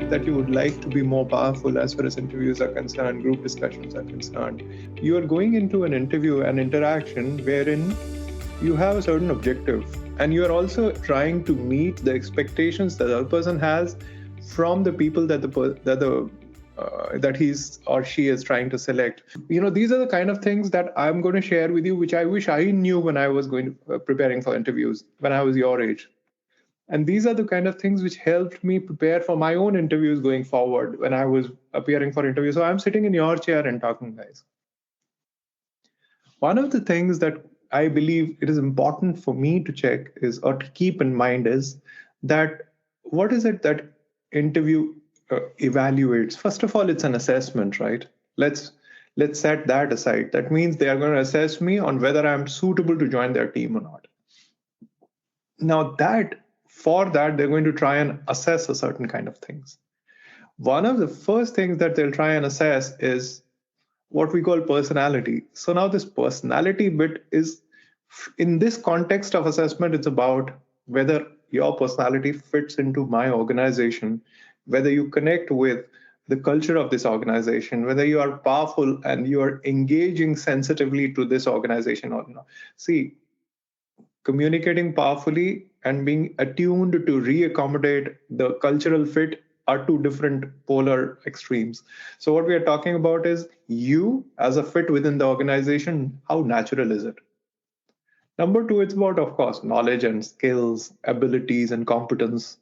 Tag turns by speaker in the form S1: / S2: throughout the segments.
S1: it that you would like to be more powerful as far as interviews are concerned, group discussions are concerned, you are going into an interview, an interaction wherein you have a certain objective, and you are also trying to meet the expectations that the other person has from the people that he's or she is trying to select. These are the kind of things that I'm going to share with you, which I wish I knew when I was preparing for interviews when I was your age. And these are the kind of things which helped me prepare for my own interviews going forward when I was appearing for interviews. So I'm sitting in your chair and talking, guys. One of the things that I believe it is important for me to check is, or to keep in mind, is that what is it that interview evaluates? First of all, it's an assessment, right? Let's set that aside. That means they are going to assess me on whether I'm suitable to join their team or not. Now, for that, they're going to try and assess a certain kind of things. One of the first things that they'll try and assess is what we call personality. So now this personality bit is, in this context of assessment, it's about whether your personality fits into my organization, whether you connect with the culture of this organization, whether you are powerful and you are engaging sensitively to this organization or not. See, communicating powerfully and being attuned to re-accommodate the cultural fit are two different polar extremes. So what we are talking about is you as a fit within the organization, how natural is it? Number two, it's about, of course, knowledge and skills, abilities and competence.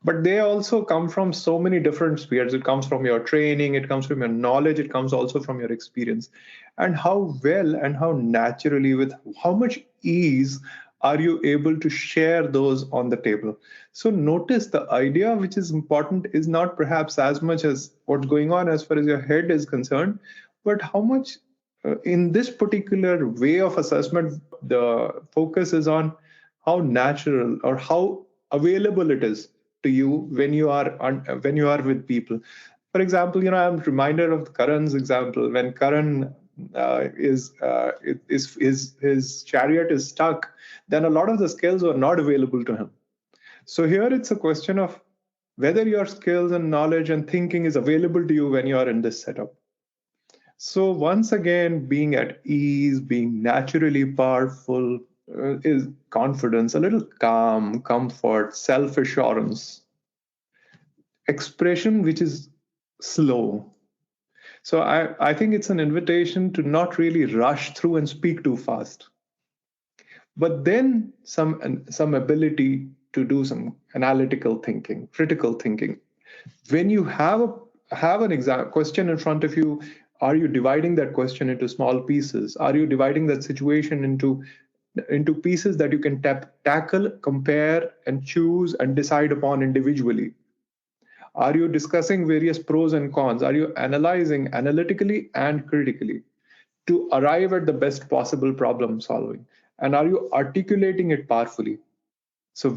S1: But they also come from so many different spheres. It comes from your training, it comes from your knowledge, it comes also from your experience. And how well and how naturally, with how much ease, are you able to share those on the table? So notice the idea which is important is not perhaps as much as what's going on as far as your head is concerned, but how much in this particular way of assessment, the focus is on how natural or how available it is to you when you are with people. For example, I'm reminded of Karan's example. When Karan his chariot is stuck, then a lot of the skills were not available to him. So here it's a question of whether your skills and knowledge and thinking is available to you when you are in this setup. So once again, being at ease, being naturally powerful, is confidence, a little calm, comfort, self-assurance, expression which is slow. So I think it's an invitation to not really rush through and speak too fast, but then some ability to do some analytical thinking, critical thinking. When you have an exam question in front of you, are you dividing that question into small pieces? Are you dividing that situation into pieces that you can tackle, compare, and choose and decide upon individually? Are you discussing various pros and cons? Are you analyzing analytically and critically to arrive at the best possible problem solving? And are you articulating it powerfully? So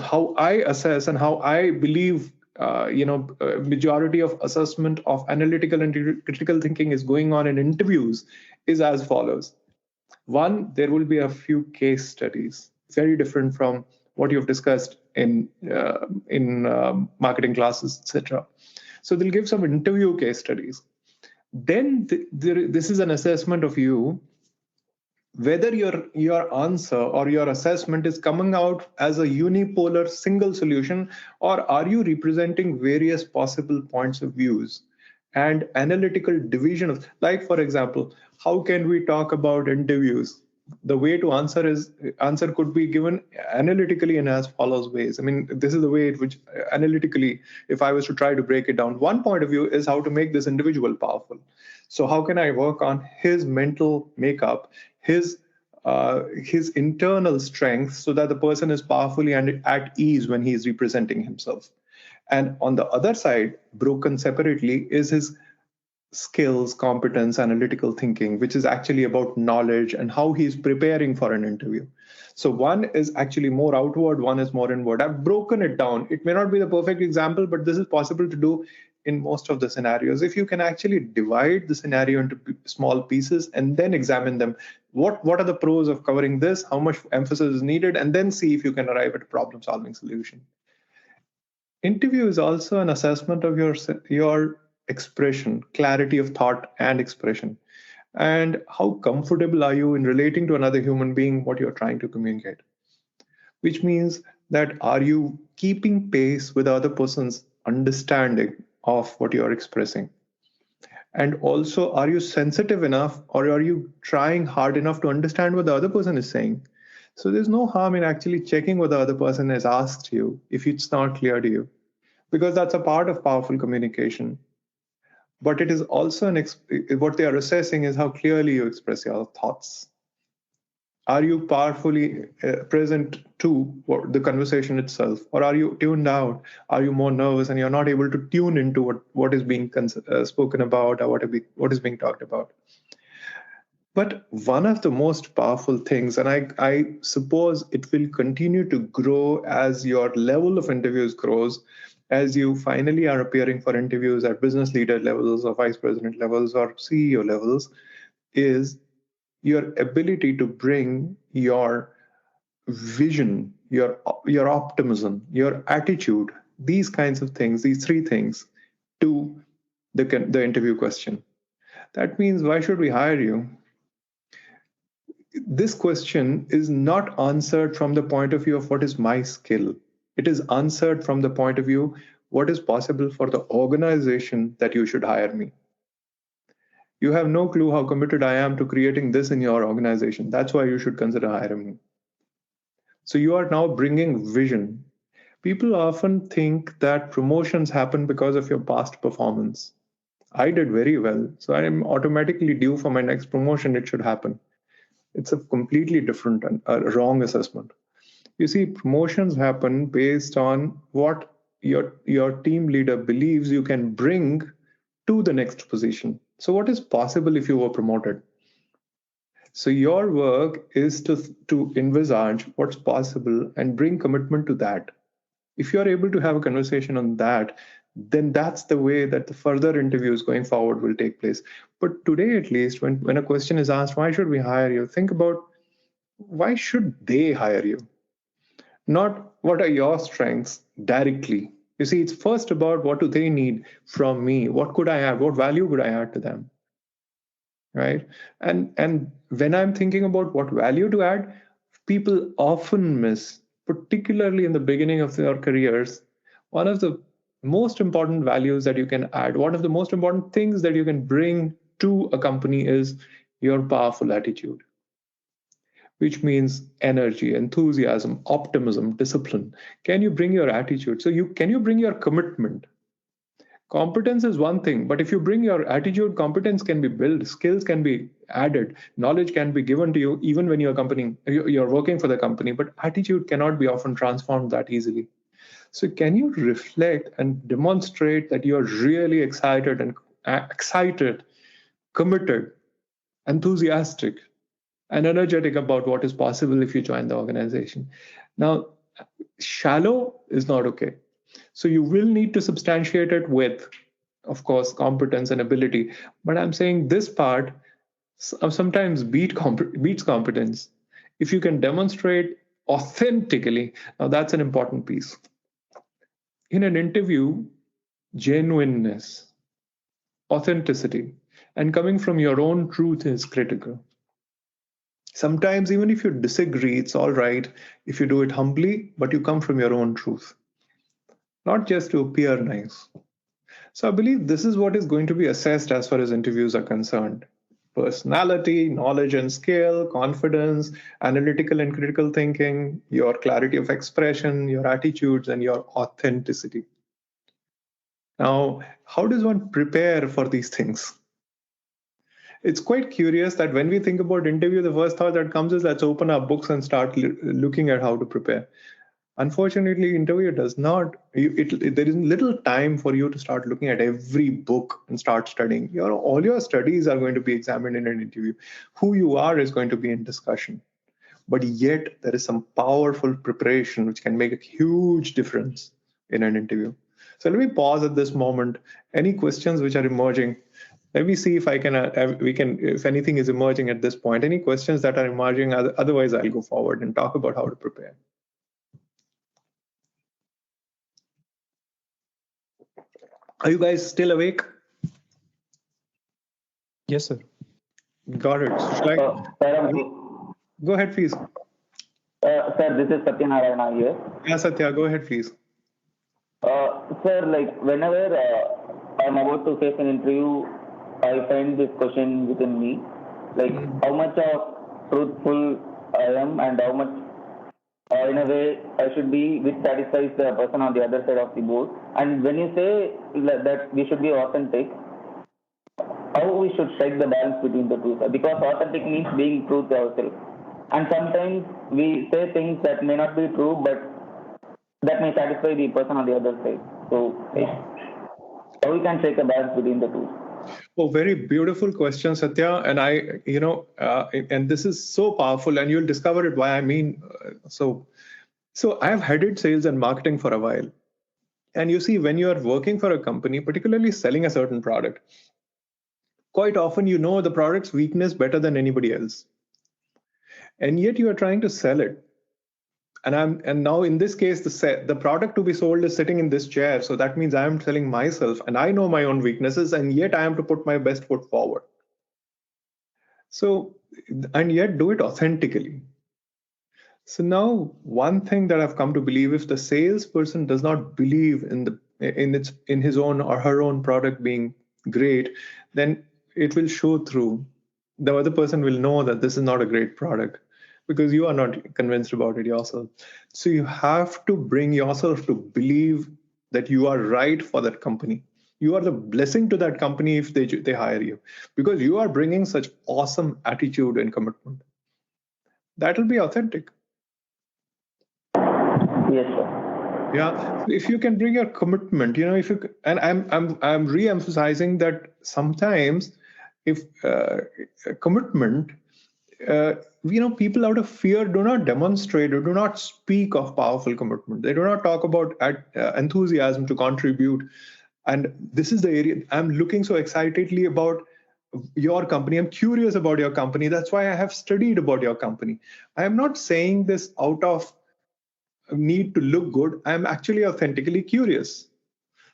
S1: how I assess and how I believe, majority of assessment of analytical and critical thinking is going on in interviews is as follows. One, there will be a few case studies, very different from what you've discussed in marketing classes, etc. So they'll give some interview case studies. Then this is an assessment of you, whether your answer or your assessment is coming out as a unipolar single solution, or are you representing various possible points of views and analytical division of, like, for example, how can we talk about interviews? The way to answer could be given analytically in as follows ways. I mean, this is the way in which analytically, if I was to try to break it down, one point of view is how to make this individual powerful. So how can I work on his mental makeup, his internal strength, so that the person is powerfully and at ease when he is representing himself? And on the other side, broken separately, is his skills, competence, analytical thinking, which is actually about knowledge and how he's preparing for an interview. So one is actually more outward, one is more inward. I've broken it down. It may not be the perfect example, but this is possible to do in most of the scenarios. If you can actually divide the scenario into small pieces and then examine them, what are the pros of covering this, how much emphasis is needed, and then see if you can arrive at a problem-solving solution. interview is also an assessment of your expression, clarity of thought and expression, and how comfortable are you in relating to another human being what you're trying to communicate. Which means that are you keeping pace with the other person's understanding of what you're expressing? And also, are you sensitive enough or are you trying hard enough to understand what the other person is saying? So there's no harm in actually checking what the other person has asked you if it's not clear to you, because that's a part of powerful communication. But it is also what they are assessing is how clearly you express your thoughts. Are you powerfully present to the conversation itself, or are you tuned out? Are you more nervous and you're not able to tune into what is being spoken about, or what is being talked about? But one of the most powerful things, and I suppose it will continue to grow as your level of interviews grows, as you finally are appearing for interviews at business leader levels or vice president levels or CEO levels, is your ability to bring your vision, your optimism, your attitude, these kinds of things, these three things, to the interview question. That means, why should we hire you? This question is not answered from the point of view of what is my skill. It is answered from the point of view what is possible for the organization that you should hire me. You have no clue how committed I am to creating this in your organization. That's why you should consider hiring me. So you are now bringing vision. People often think that promotions happen because of your past performance. I did very well, so I am automatically due for my next promotion. It should happen. It's a completely different and a wrong assessment. You see, promotions happen based on what your team leader believes you can bring to the next position. So what is possible if you were promoted? So your work is to envisage what's possible and bring commitment to that. If you're able to have a conversation on that, then that's the way that the further interviews going forward will take place. But today, at least, when a question is asked, why should we hire you? Think about, why should they hire you? Not what are your strengths directly. You see, it's first about what do they need from me? What could I add? What value could I add to them? Right? And when I'm thinking about what value to add, people often miss, particularly in the beginning of their careers, one of the most important values that you can add, one of the most important things that you can bring to a company is your powerful attitude, which means energy, enthusiasm, optimism, discipline. Can you bring your attitude? So can you bring your commitment? Competence is one thing, but if you bring your attitude, competence can be built, skills can be added, knowledge can be given to you even when you're working for the company, but attitude cannot be often transformed that easily. So can you reflect and demonstrate that you're really excited, committed, enthusiastic, and energetic about what is possible if you join the organization? Now, shallow is not okay. So you will need to substantiate it with, of course, competence and ability. But I'm saying this part sometimes beats competence. If you can demonstrate authentically, now that's an important piece. In an interview, genuineness, authenticity, and coming from your own truth is critical. Sometimes, even if you disagree, it's all right if you do it humbly, but you come from your own truth, not just to appear nice. So I believe this is what is going to be assessed as far as interviews are concerned. Personality, knowledge and skill, confidence, analytical and critical thinking, your clarity of expression, your attitudes, and your authenticity. Now, how does one prepare for these things? It's quite curious that when we think about interview, the first thought that comes is let's open our books and start looking at how to prepare. Unfortunately, interview does not. There is little time for you to start looking at every book and start studying. All your studies are going to be examined in an interview. Who you are is going to be in discussion. But yet, there is some powerful preparation which can make a huge difference in an interview. So let me pause at this moment. Any questions which are emerging? Let me see if I can. If anything is emerging at this point. Any questions that are emerging? Otherwise, I'll go forward and talk about how to prepare. Are you guys still awake?
S2: Yes, sir.
S1: Got it. Go ahead, please.
S3: Sir, this is Satyanarayana here.
S1: Yeah, Satya, go ahead, please.
S3: Sir, like whenever I'm about to face an interview, I find this question within me, like how much of truthful I am and how much in a way I should be, which satisfies the person on the other side of the board. And when you say that we should be authentic, how we should strike the balance between the two, sir? Because authentic means being true to ourselves. And sometimes we say things that may not be true, but that may satisfy the person on the other side. So, how we can strike a balance between the two?
S1: Oh, very beautiful question, Satya. And and this is so powerful, and you'll discover it why I mean. So I've headed sales and marketing for a while. And you see, when you are working for a company, particularly selling a certain product, quite often you know the product's weakness better than anybody else. And yet you are trying to sell it. And now in this case, the product to be sold is sitting in this chair. So that means I am selling myself, and I know my own weaknesses, and yet I am to put my best foot forward. So, and yet do it authentically. So now one thing that I've come to believe, if the salesperson does not believe in his own or her own product being great, then it will show through. The other person will know that this is not a great product because you are not convinced about it yourself. So you have to bring yourself to believe that you are right for that company. You are the blessing to that company if they hire you, because you are bringing such awesome attitude and commitment. That will be authentic.
S3: Yes, sir.
S1: Yeah, if you can bring your commitment, if you and I'm re-emphasizing that sometimes if commitment, people out of fear do not demonstrate or do not speak of powerful commitment. They do not talk about enthusiasm to contribute. And this is the area I'm looking so excitedly about your company. I'm curious about your company. That's why I have studied about your company. I am not saying this out of need to look good. I'm actually authentically curious.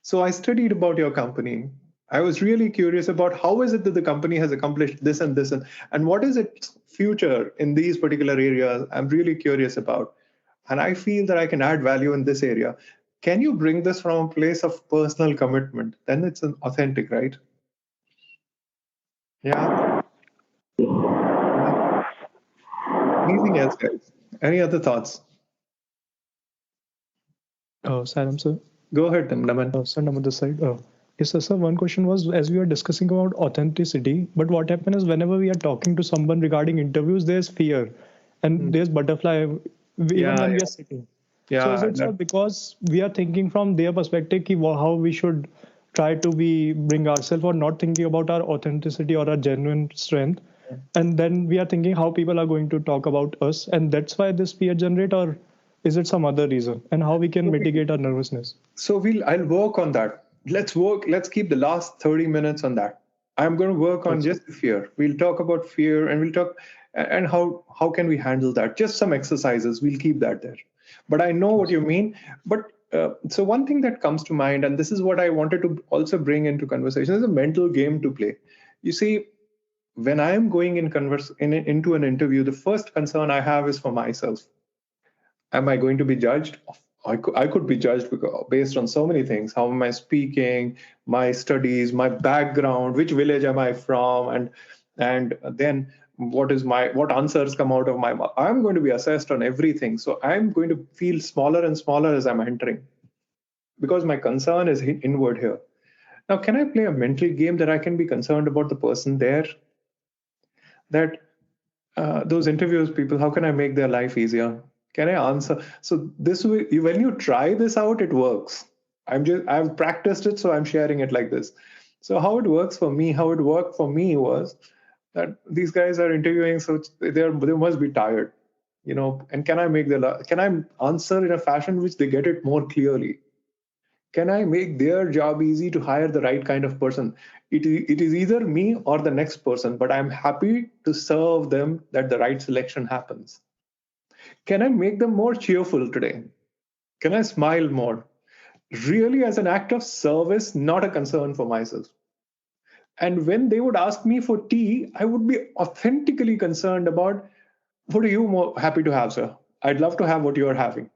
S1: So I studied about your company. I was really curious about how is it that the company has accomplished this and this, and what is its future in these particular areas. I'm really curious about. And I feel that I can add value in this area. Can you bring this from a place of personal commitment? Then it's an authentic, right? Yeah. Anything else, guys? Any other thoughts?
S2: Saram, sir.
S1: Go ahead, Naman.
S2: Sir, Naman this side. Yes, sir. One question was, as we were discussing about authenticity, but what happens is whenever we are talking to someone regarding interviews, there's fear and there's butterfly even when we are sitting.
S1: Yeah,
S2: so is it so because we are thinking from their perspective how we should try to bring ourselves, or not thinking about our authenticity or our genuine strength, and then we are thinking how people are going to talk about us, and that's why this fear generate, or is it some other reason, and how we can mitigate our nervousness?
S1: So I'll work on that. Let's keep the last 30 minutes on that. I'm going to work on just fear. We'll talk about fear, and we'll talk and how can we handle that. Just some exercises. We'll keep that there. But I know what you mean. But so one thing that comes to mind, and this is what I wanted to also bring into conversation, is a mental game to play. You see, when I am going into an interview, the first concern I have is for myself. Am I going to be judged? I could be judged based on so many things. How am I speaking, my studies, my background, which village am I from, and then what answers come out of my mouth. I'm going to be assessed on everything. So I'm going to feel smaller and smaller as I'm entering, because my concern is inward here. Now, can I play a mental game that I can be concerned about the person there? That those interviews people, how can I make their life easier? Can I answer? So this way, when you try this out, it works. I've practiced it, so I'm sharing it like this. So how it worked for me was that these guys are interviewing, so they must be tired, and can I answer in a fashion which they get it more clearly? Can I make their job easy to hire the right kind of person? It is either me or the next person, but I'm happy to serve them that the right selection happens. Can I make them more cheerful today? Can I smile more? really as an act of service, not a concern for myself. And when they would ask me for tea, I would be authentically concerned about, what are you more happy to have, sir? I'd love to have what you're having.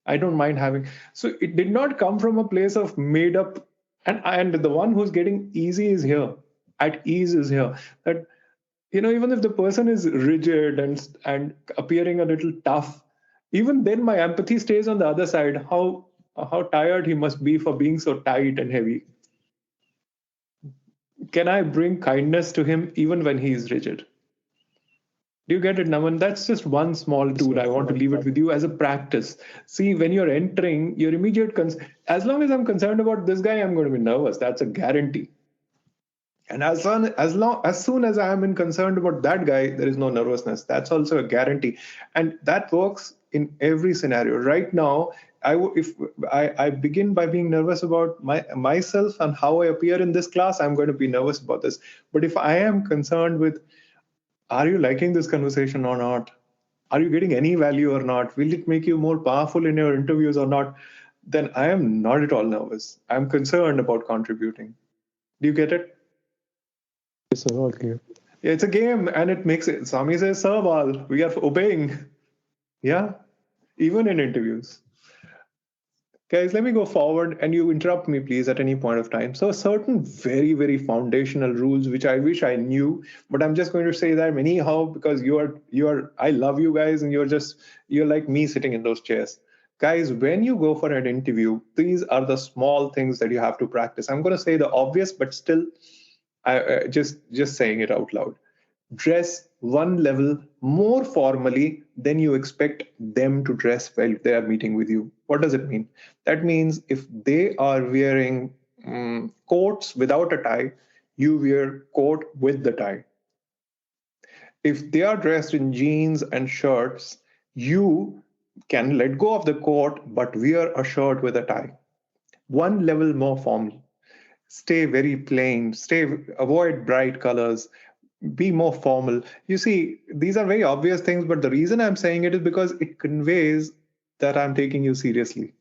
S1: I don't mind having. So it did not come from a place of made up. And the one who's getting easy is here. At ease is here. That, even if the person is rigid and appearing a little tough, even then my empathy stays on the other side. How tired he must be for being so tight and heavy. Can I bring kindness to him even when he is rigid? Do you get it, Naman? That's just one small tool. I want to leave it with you as a practice. See, when you're entering, your immediate as long as I'm concerned about this guy, I'm going to be nervous. That's a guarantee. And as soon as I am concerned about that guy, there is no nervousness. That's also a guarantee, and that works in every scenario. Right now, if I begin by being nervous about myself and how I appear in this class, I'm going to be nervous about this. But if I am concerned with, are you liking this conversation or not? Are you getting any value or not? Will it make you more powerful in your interviews or not? Then I am not at all nervous. I'm concerned about contributing. Do you get it?
S2: Yes, sir. All clear.
S1: It's a game, and it makes it. Swami says, "Serve all." We are obeying. Yeah, even in interviews. Guys, let me go forward, and you interrupt me, please, at any point of time. So, certain very, very foundational rules, which I wish I knew, but I'm just going to say them anyhow because I love you guys, and you're like me sitting in those chairs. Guys, when you go for an interview, these are the small things that you have to practice. I'm going to say the obvious, but still, just saying it out loud. Dress one level more formally than you expect them to dress while they are meeting with you. What does it mean? That means if they are wearing coats without a tie, you wear coat with the tie. If they are dressed in jeans and shirts, you can let go of the coat but wear a shirt with a tie. One level more formal. Stay very plain. Avoid bright colors. Be more formal. You see, these are very obvious things, but the reason I'm saying it is because it conveys that I'm taking you seriously.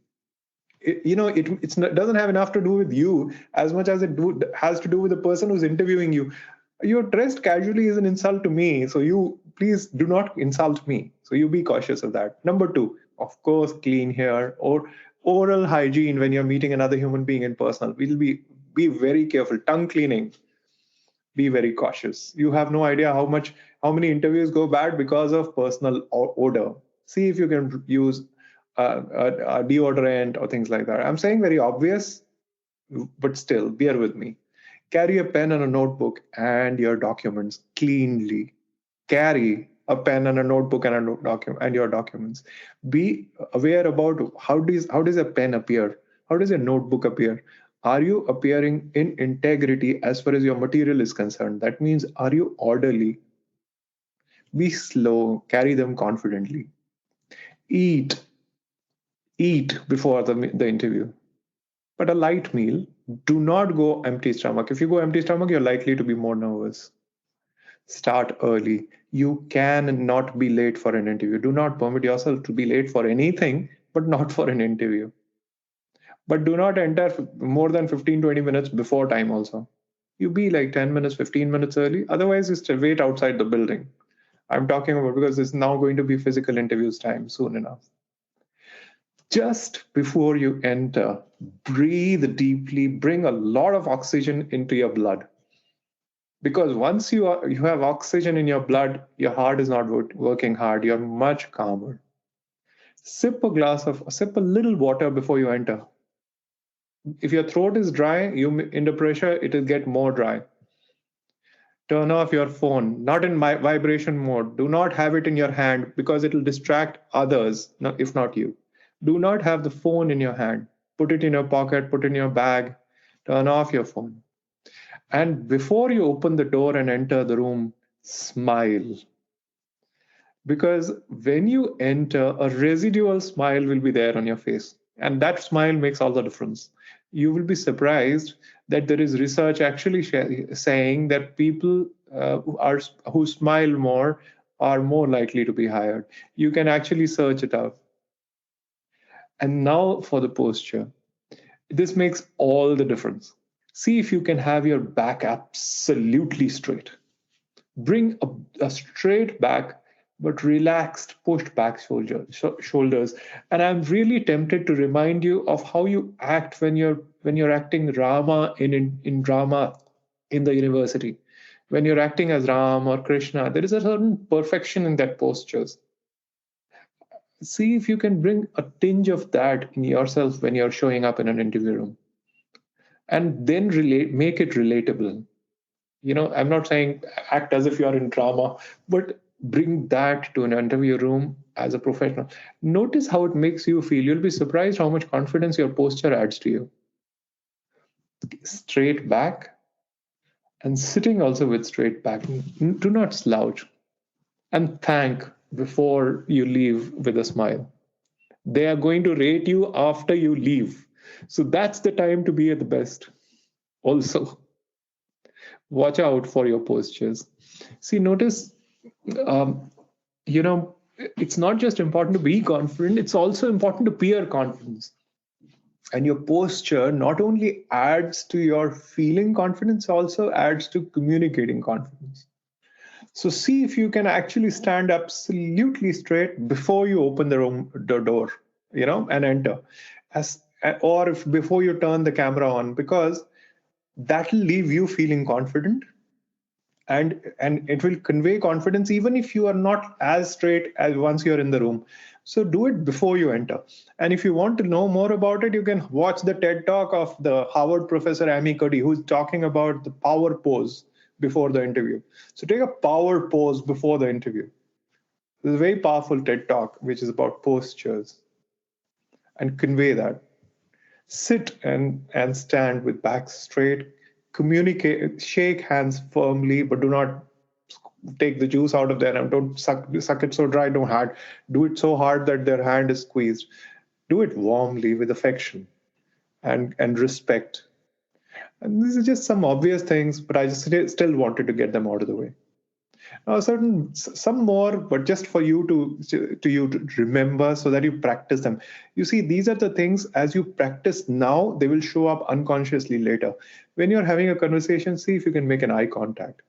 S1: It doesn't have enough to do with you as much as it has to do with the person who's interviewing you. You're dressed casually is an insult to me, so you please do not insult me. So you be cautious of that. Number 2, of course, clean hair or oral hygiene when you're meeting another human being in person. We'll be very careful. Tongue cleaning. Be very cautious. You have no idea how many interviews go bad because of personal odor. See if you can use a deodorant or things like that. I'm saying very obvious, but still, bear with me. Carry a pen and a notebook and your documents cleanly. Carry a pen and a notebook and your documents. Be aware about how does a pen appear? How does a notebook appear? Are you appearing in integrity as far as your material is concerned? That means, are you orderly? Be slow, carry them confidently. Eat before the interview, but a light meal. Do not go empty stomach. If you go empty stomach, you're likely to be more nervous. Start early. You cannot be late for an interview. Do not permit yourself to be late for anything, but not for an interview. But do not enter more than 15-20 minutes before time also. You be like 10 minutes, 15 minutes early. Otherwise, just wait outside the building. I'm talking about because it's now going to be physical interviews time soon enough. Just before you enter, breathe deeply, bring a lot of oxygen into your blood. Because once you have oxygen in your blood, your heart is not working hard. You're much calmer. Sip a little water before you enter. If your throat is dry, under pressure, it will get more dry. Turn off your phone, not in vibration mode. Do not have it in your hand because it will distract others, if not you. Do not have the phone in your hand. Put it in your pocket, put it in your bag. Turn off your phone. And before you open the door and enter the room, smile. Because when you enter, a residual smile will be there on your face. And that smile makes all the difference. You will be surprised that there is research actually saying that people who smile more are more likely to be hired. You can actually search it out. And now for the posture. This makes all the difference. See if you can have your back absolutely straight. Bring a straight back, but relaxed, pushed back shoulders. And I'm really tempted to remind you of how you act when you're acting Rama in drama in the university. When you're acting as Ram or Krishna, there is a certain perfection in that postures. See if you can bring a tinge of that in yourself when you're showing up in an interview room, and then make it relatable. I'm not saying act as if you're in drama, but bring that to an interview room as a professional. Notice how it makes you feel. You'll be surprised how much confidence your posture adds to you. Straight back, and sitting also with straight back. Do not slouch, and thank before you leave with a smile. They are going to rate you after you leave. So that's the time to be at the best. Also, watch out for your postures. See, notice, um, it's not just important to be confident, it's also important to peer confidence. And your posture not only adds to your feeling confidence, also adds to communicating confidence. So see if you can actually stand absolutely straight before you open the door, and enter. As or if before you turn the camera on, because that'll leave you feeling confident, and it will convey confidence even if you are not as straight as once you're in the room. So do it before you enter. And if you want to know more about it, you can watch the TED talk of the Harvard professor Amy Cuddy, who's talking about the power pose before the interview. So take a power pose before the interview. There's a very powerful TED talk which is about postures, and convey that. Sit and stand with back straight. Communicate, shake hands firmly, but do not take the juice out of their hand. Don't suck it so dry, don't hard. Do it so hard that their hand is squeezed. Do it warmly with affection and respect. And these are just some obvious things, but I just still wanted to get them out of the way. Now, some more, but just for you to remember, so that you practice them. You see, these are the things, as you practice now, they will show up unconsciously later. When you're having a conversation, see if you can make an eye contact.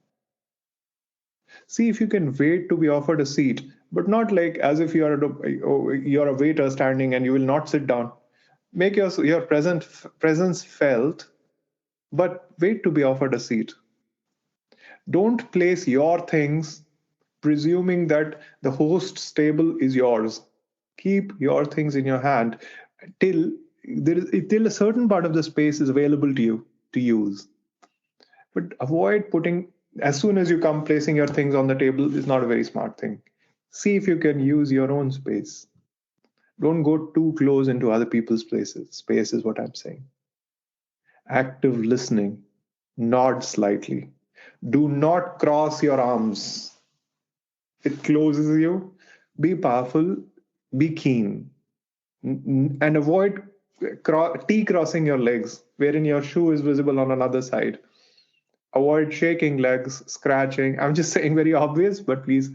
S1: See if you can wait to be offered a seat, but not like as if you're a waiter standing and you will not sit down. Make your presence felt, but wait to be offered a seat. Don't place your things presuming that the host's table is yours. Keep your things in your hand till till a certain part of the space is available to you to use. But avoid putting, as soon as you come, placing your things on the table is not a very smart thing. See if you can use your own space. Don't go too close into other people's places. Space is what I'm saying. Active listening. Nod slightly. Do not cross your arms. It closes you. Be powerful. Be keen. And avoid T-crossing your legs, wherein your shoe is visible on another side. Avoid shaking legs, scratching. I'm just saying very obvious, but please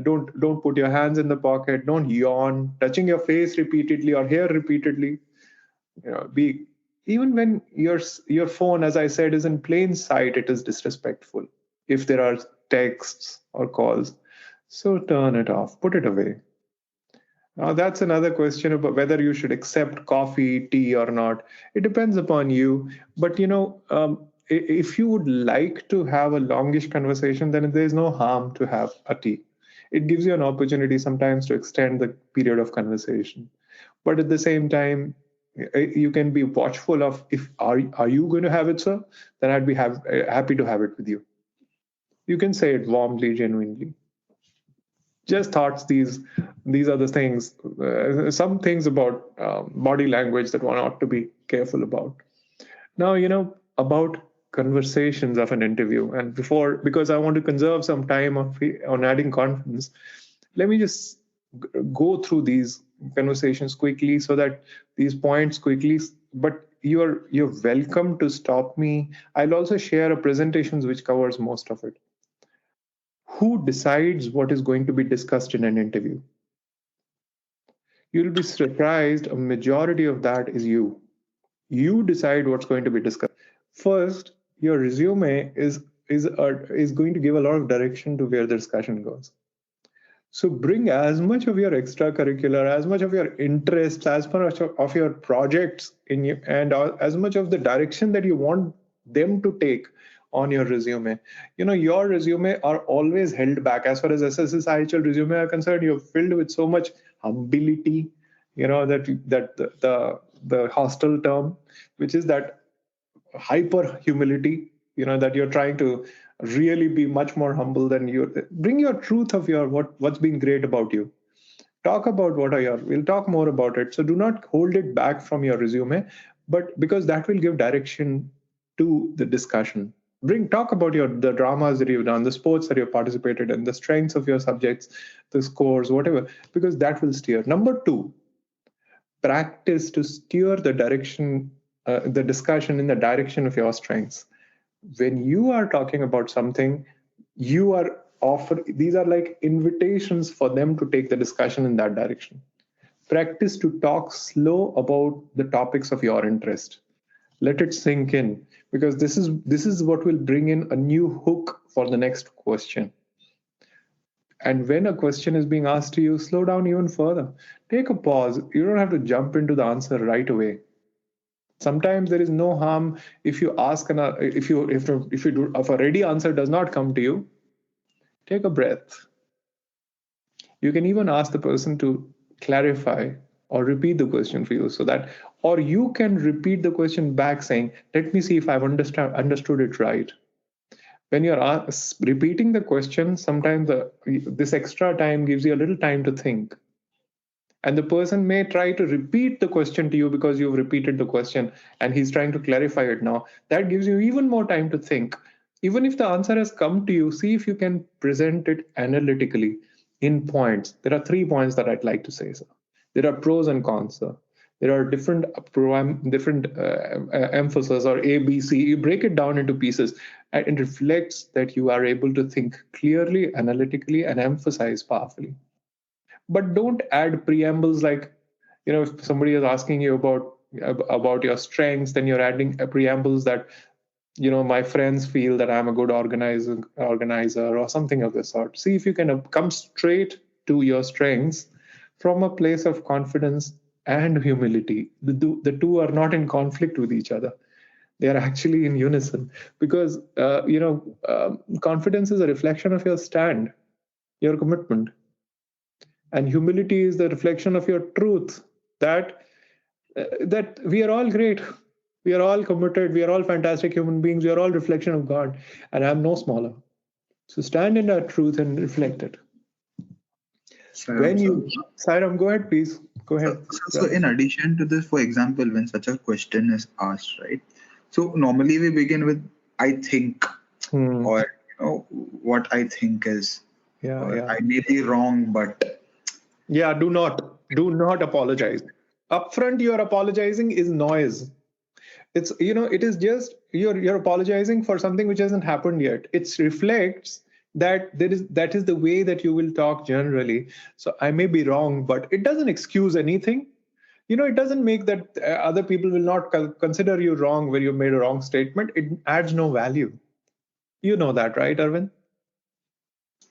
S1: don't put your hands in the pocket. Don't yawn. Touching your face repeatedly or hair repeatedly. Be even when your phone, as I said, is in plain sight, it is disrespectful if there are texts or calls. So turn it off, put it away. Now that's another question about whether you should accept coffee, tea, or not. It depends upon you. But if you would like to have a longish conversation, then there is no harm to have a tea. It gives you an opportunity sometimes to extend the period of conversation. But at the same time, you can be watchful of, if are you going to have it, sir? Then I'd be happy to have it with you. You can say it warmly, genuinely. Just thoughts. These are the things. Some things about body language that one ought to be careful about. Now, about conversations of an interview, and because I want to conserve some time on adding confidence, let me just go through these conversations quickly, so that these points quickly. But you're welcome to stop me. I'll also share a presentation which covers most of it. Who decides what is going to be discussed in an interview? You'll be surprised, a majority of that is you. You decide what's going to be discussed. First, your resume is going to give a lot of direction to where the discussion goes. So bring as much of your extracurricular, as much of your interests, as much of your projects in you, and as much of the direction that you want them to take on your resume. Your resume are always held back. As far as SSSIHL resume are concerned, you're filled with so much humility. The hostile term, which is that hyper humility, that you're trying to really be much more humble than you. Bring your truth of your what's been great about you. Talk about what are your, we'll talk more about it. So do not hold it back from your resume, but because that will give direction to the discussion. Talk about the dramas that you've done, the sports that you've participated in, the strengths of your subjects, the scores, whatever, because that will steer. Number two, practice to steer the direction, the discussion in the direction of your strengths. When you are talking about something, you are these are like invitations for them to take the discussion in that direction. Practice to talk slow about the topics of your interest. Let it sink in, because this is what will bring in a new hook for the next question. And when a question is being asked to you, slow down even further. Take a pause. You don't have to jump into the answer right away. Sometimes there is no harm if you ask, if a ready answer does not come to you, take a breath. You can even ask the person to clarify or repeat the question for you, or you can repeat the question back saying, let me see if I've understood it right. When you're repeating the question, sometimes this extra time gives you a little time to think. And the person may try to repeat the question to you because you've repeated the question and he's trying to clarify it now. That gives you even more time to think. Even if the answer has come to you, see if you can present it analytically in points. There are 3 points that I'd like to say, sir. There are pros and cons, sir. There are different emphasis or A, B, C. You break it down into pieces, and it reflects that you are able to think clearly, analytically, and emphasize powerfully. But don't add preambles like, if somebody is asking you about your strengths, then you're adding preambles that, my friends feel that I'm a good organizer or something of the sort. See if you can come straight to your strengths from a place of confidence and humility. The two are not in conflict with each other. They are actually in unison, because confidence is a reflection of your stand, your commitment. And humility is the reflection of your truth, that we are all great, we are all committed, we are all fantastic human beings, we are all reflection of God, and I'm no smaller. So stand in that truth and reflect it. Sairam, go ahead, please. Go ahead.
S4: So in addition to this, for example, when such a question is asked, right? So normally we begin with I think, or what I think is. I may be wrong, but
S1: do not apologize. Upfront, your apologizing is noise. It's it is just you're apologizing for something which hasn't happened yet. It reflects that that is the way that you will talk generally. So I may be wrong, but it doesn't excuse anything. It doesn't make that other people will not consider you wrong when you made a wrong statement. It adds no value. You know that, right, Arvind?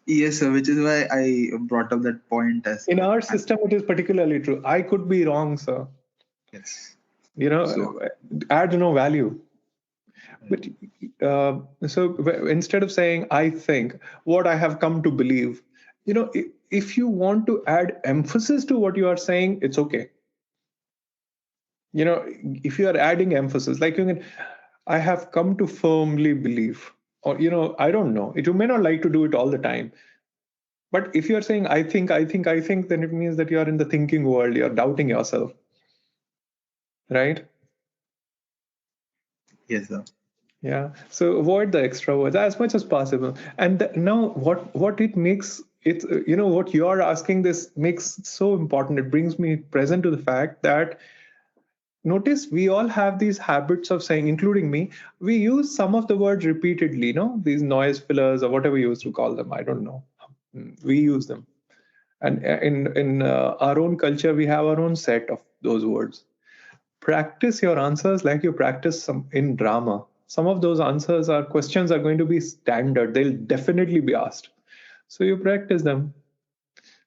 S4: Yes, sir, which is why I brought up that point.
S1: In our system, it is particularly true. I could be wrong, sir.
S4: Yes.
S1: Adds no value. But so instead of saying I think, what I have come to believe, if you want to add emphasis to what you are saying, it's okay. If you are adding emphasis, like I have come to firmly believe, or I don't know, you may not like to do it all the time. But if you're saying I think, then it means that you are in the thinking world, you're doubting yourself. Right?
S4: Yes, sir.
S1: Yeah. So avoid the extra words as much as possible. And now what it makes it, what you are asking this makes so important. It brings me present to the fact that, notice we all have these habits of saying, including me, we use some of the words repeatedly, these noise fillers or whatever you used to call them. I don't know. We use them. And in our own culture, we have our own set of those words. practice your answers like you practice some in drama. Some of those questions are going to be standard. They'll definitely be asked. So you practice them.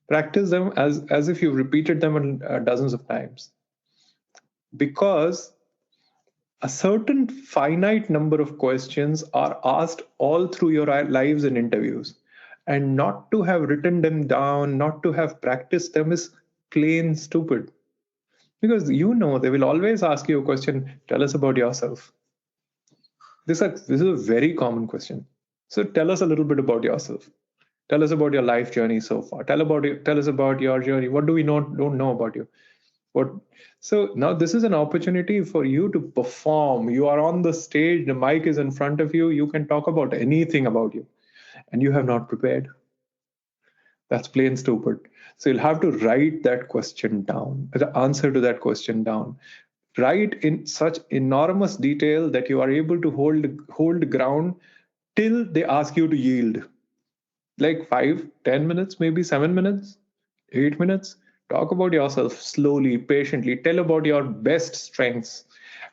S1: Practice them as if you've repeated them dozens of times. Because a certain finite number of questions are asked all through your lives in interviews. And not to have written them down, not to have practiced them is plain stupid. Because they will always ask you a question, tell us about yourself. This is a very common question. So tell us a little bit about yourself. Tell us about your life journey so far. Tell us about your journey. What do we don't know about you? So now this is an opportunity for you to perform. You are on the stage, the mic is in front of you. You can talk about anything about you. And you have not prepared. That's plain stupid. So you'll have to write that question down, the answer to that question down. Write in such enormous detail that you are able to hold ground till they ask you to yield. Like 5, 10 minutes, maybe 7 minutes, 8 minutes. Talk about yourself slowly, patiently. Tell about your best strengths.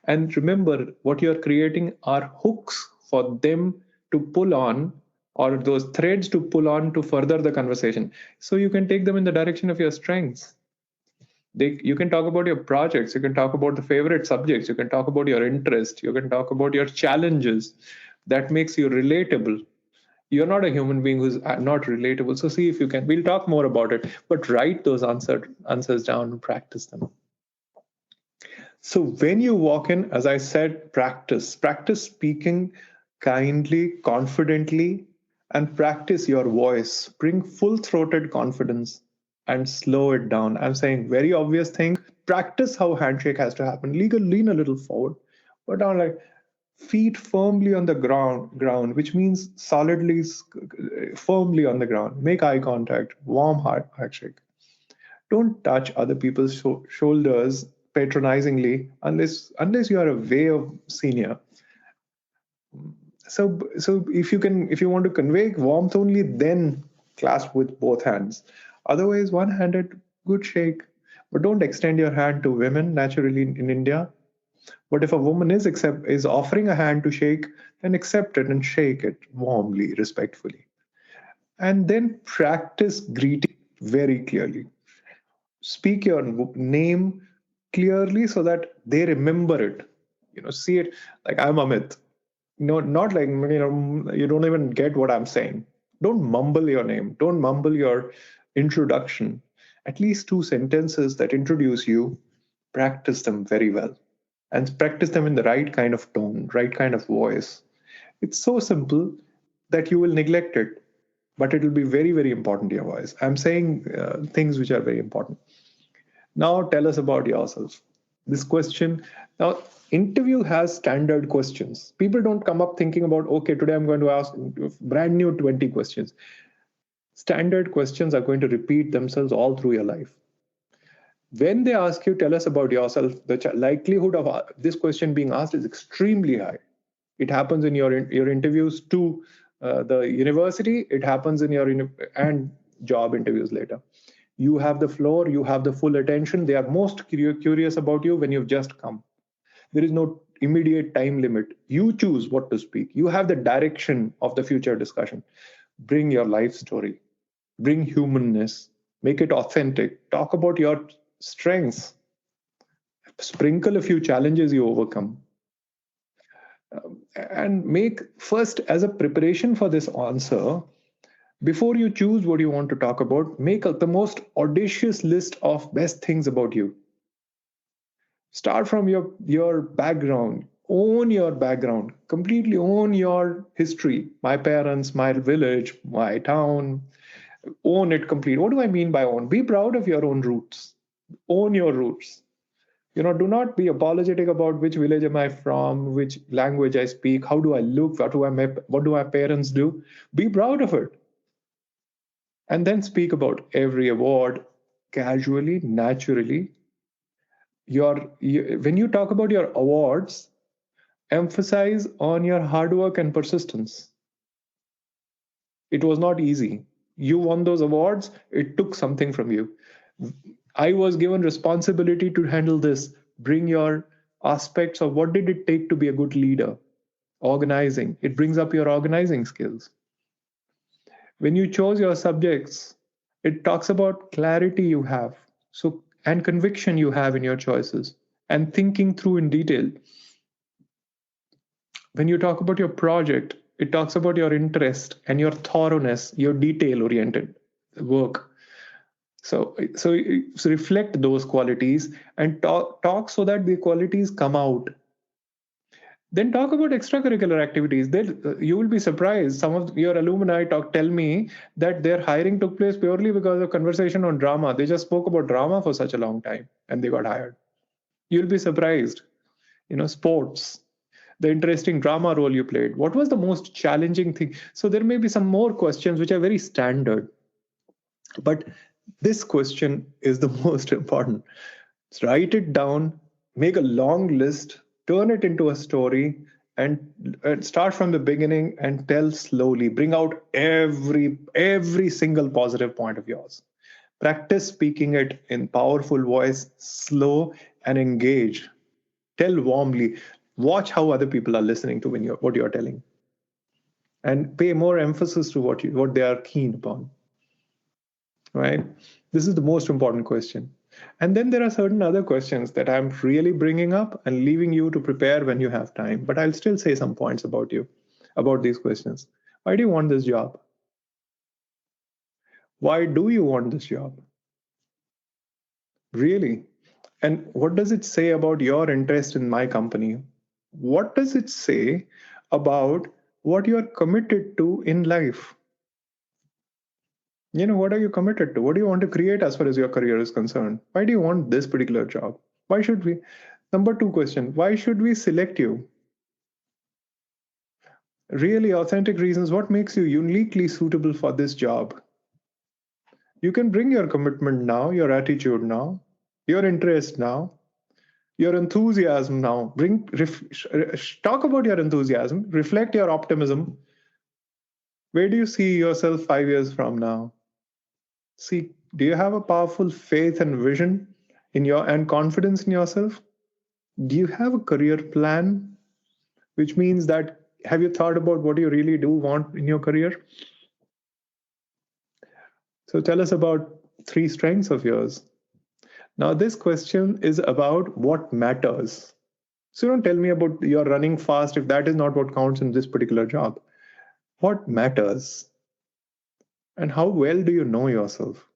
S1: And remember, what you're creating are hooks for them to pull on, or those threads to pull on to further the conversation. So you can take them in the direction of your strengths. You can talk about your projects. You can talk about the favorite subjects. You can talk about your interest. You can talk about your challenges. That makes you relatable. You're not a human being who's not relatable. So see if you can. We'll talk more about it, but write those answers down and practice them. So when you walk in, as I said, practice speaking kindly, confidently, and practice your voice. Bring full-throated confidence and slow it down. I'm saying very obvious thing. Practice how handshake has to happen. Lean a little forward, but down like feet firmly on the ground, which means solidly, firmly on the ground. Make eye contact, warm handshake. Don't touch other people's shoulders patronizingly unless you are a way of senior. So if you want to convey warmth only, then clasp with both hands. Otherwise, one-handed, good shake. But don't extend your hand to women naturally in India. But if a woman is offering a hand to shake, then accept it and shake it warmly, respectfully. And then practice greeting very clearly. Speak your name clearly so that they remember it. See it like I'm Amit. Not like, you don't even get what I'm saying. Don't mumble your name. Don't mumble your introduction. At least 2 sentences that introduce you, practice them very well. And practice them in the right kind of tone, right kind of voice. It's so simple that you will neglect it, but it will be very, very important to your voice. I'm saying things which are very important. Now tell us about yourself. This question, now interview has standard questions. People don't come up thinking about, okay, today I'm going to ask brand new 20 questions. Standard questions are going to repeat themselves all through your life. When they ask you, tell us about yourself, the likelihood of this question being asked is extremely high. It happens in your interviews to the university. It happens in your and job interviews later. You have the floor, you have the full attention. They are most curious about you when you've just come. There is no immediate time limit. You choose what to speak. You have the direction of the future discussion. Bring your life story. Bring humanness. Make it authentic. Talk about your strengths. Sprinkle a few challenges you overcome. And make first, as a preparation for this answer, before you choose what you want to talk about, make the most audacious list of best things about you. Start from your background. Own your background. Completely own your history. My parents, my village, my town. Own it completely. What do I mean by own? Be proud of your own roots. Own your roots. Do not be apologetic about which village am I from, which language I speak, how do I look, what do my parents do. Be proud of it. And then speak about every award casually, naturally. When you talk about your awards, emphasize on your hard work and persistence. It was not easy. You won those awards. It took something from you. I was given responsibility to handle this. Bring your aspects of what did it take to be a good leader. Organizing, it brings up your organizing skills. When you chose your subjects, it talks about clarity you have, so and conviction you have in your choices, and thinking through in detail. When you talk about your project, it talks about your interest and your thoroughness, your detail-oriented work. So reflect those qualities and talk so that the qualities come out. Then talk about extracurricular activities. You will be surprised. Some of your alumni tell me that their hiring took place purely because of conversation on drama. They just spoke about drama for such a long time and they got hired. You'll be surprised. Sports, the interesting drama role you played. What was the most challenging thing? So there may be some more questions which are very standard. But this question is the most important. Write it down, make a long list, turn it into a story, and start from the beginning and tell slowly. Bring out every single positive point of yours. Practice speaking it in powerful voice, slow and engage. Tell warmly. Watch how other people are listening to what you're telling, and pay more emphasis to what they are keen upon. Right? This is the most important question. And then there are certain other questions that I'm really bringing up and leaving you to prepare when you have time. But I'll still say some points about these questions. Why do you want this job? Why do you want this job? Really? And what does it say about your interest in my company? What does it say about what you're committed to in life? What are you committed to? What do you want to create as far as your career is concerned? Why do you want this particular job? Why should we? Number 2 question, why should we select you? Really authentic reasons. What makes you uniquely suitable for this job? You can bring your commitment now, your attitude now, your interest now, your enthusiasm now. Talk about your enthusiasm, reflect your optimism. Where do you see yourself 5 years from now? See, do you have a powerful faith and vision and confidence in yourself? Do you have a career plan? Which means that, have you thought about what you really do want in your career? So tell us about 3 strengths of yours. Now, this question is about what matters. So don't tell me about you're running fast if that is not what counts in this particular job. What matters? And how well do you know yourself?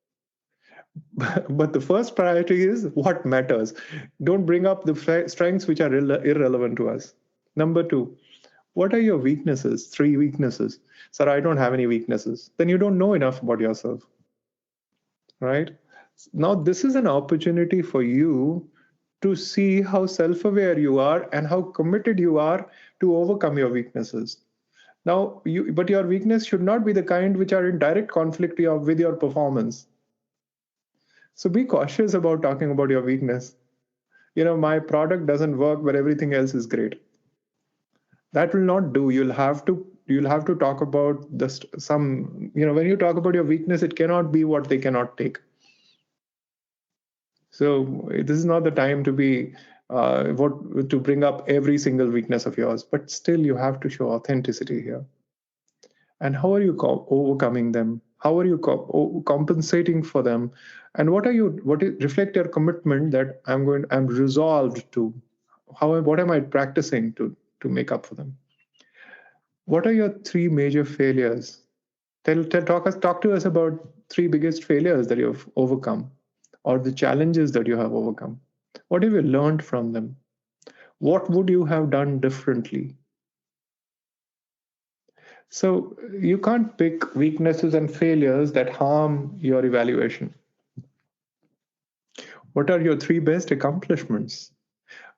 S1: But the first priority is what matters. Don't bring up the strengths which are irrelevant to us. Number 2, what are your weaknesses? 3 weaknesses. Sir, I don't have any weaknesses. Then you don't know enough about yourself. Right? Now, this is an opportunity for you to see how self-aware you are and how committed you are to overcome your weaknesses. Now, but your weakness should not be the kind which are in direct conflict with your performance. So be cautious about talking about your weakness. My product doesn't work, but everything else is great. That will not do. You'll have to talk about when you talk about your weakness, it cannot be what they cannot take. So this is not the time to be to bring up every single weakness of yours, but still you have to show authenticity here. And how are you overcoming them? How are you compensating for them? And reflect your commitment that I'm resolved to. What am I practicing to make up for them? What are your 3 major failures? Talk to us about 3 biggest failures that you've overcome, or the challenges that you have overcome. What have you learned from them? What would you have done differently? So you can't pick weaknesses and failures that harm your evaluation. What are your 3 best accomplishments?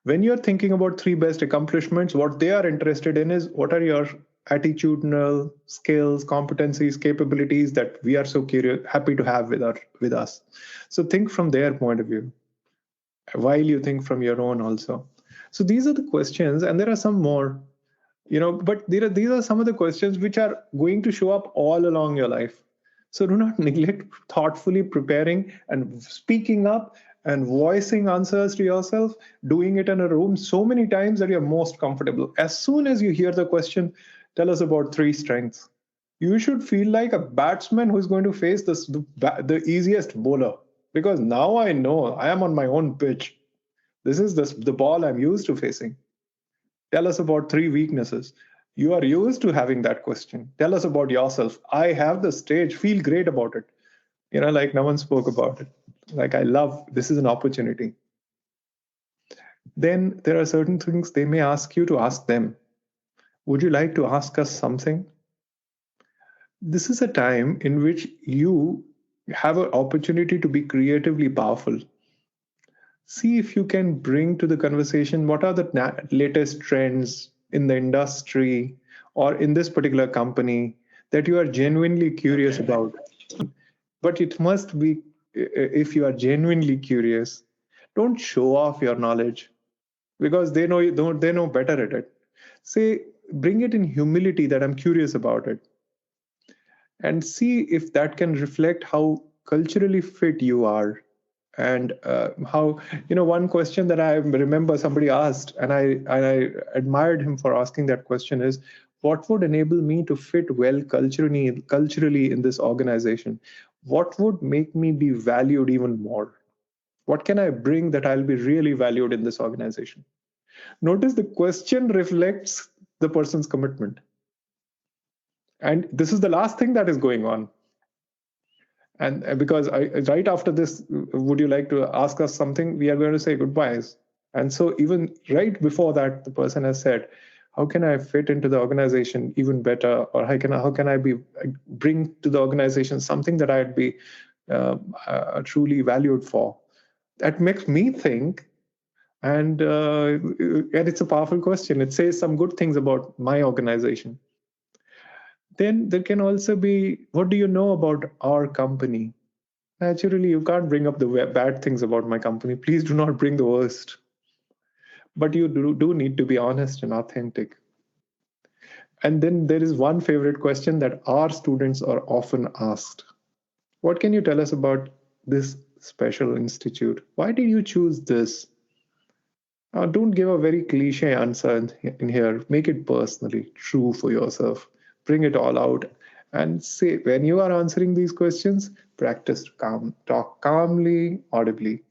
S1: When you're thinking about 3 best accomplishments, what they are interested in is what are your attitudinal skills, competencies, capabilities that we are so happy to have with us. So think from their point of view, while you think from your own also. So these are the questions, and there are some more. But these are some of the questions which are going to show up all along your life. So do not neglect thoughtfully preparing and speaking up and voicing answers to yourself, doing it in a room so many times that you're most comfortable. As soon as you hear the question, tell us about 3 strengths, you should feel like a batsman who's going to face the easiest bowler, because now I know I am on my own pitch. This is the ball I'm used to facing. Tell us about 3 weaknesses. You are used to having that question. Tell us about yourself. I have the stage. Feel great about it. Like no one spoke about it. Like, I love, this is an opportunity. Then there are certain things they may ask you to ask them. Would you like to ask us something? This is a time in which you have an opportunity to be creatively powerful. See if you can bring to the conversation what are the latest trends in the industry or in this particular company that you are genuinely curious about. But it must be, if you are genuinely curious, don't show off your knowledge, because they know better at it. Say, bring it in humility that I'm curious about it, and see if that can reflect how culturally fit you are. And how, one question that I remember somebody asked, and I admired him for asking that question, is what would enable me to fit well culturally in this organization? What would make me be valued even more? What can I bring that I'll be really valued in this organization? Notice the question reflects the person's commitment. And this is the last thing that is going on. And because right after this, would you like to ask us something? We are going to say goodbyes. And so even right before that, the person has said, how can I fit into the organization even better? Or how can I bring to the organization something that I'd be truly valued for? That makes me think. And it's a powerful question. It says some good things about my organization. Then there can also be, what do you know about our company? Naturally, you can't bring up the bad things about my company. Please do not bring the worst. But you do need to be honest and authentic. And then there is one favorite question that our students are often asked. What can you tell us about this special institute? Why did you choose this? Don't give a very cliche answer in here. Make it personally true for yourself. Bring it all out and say, when you are answering these questions, practice talk calmly, audibly.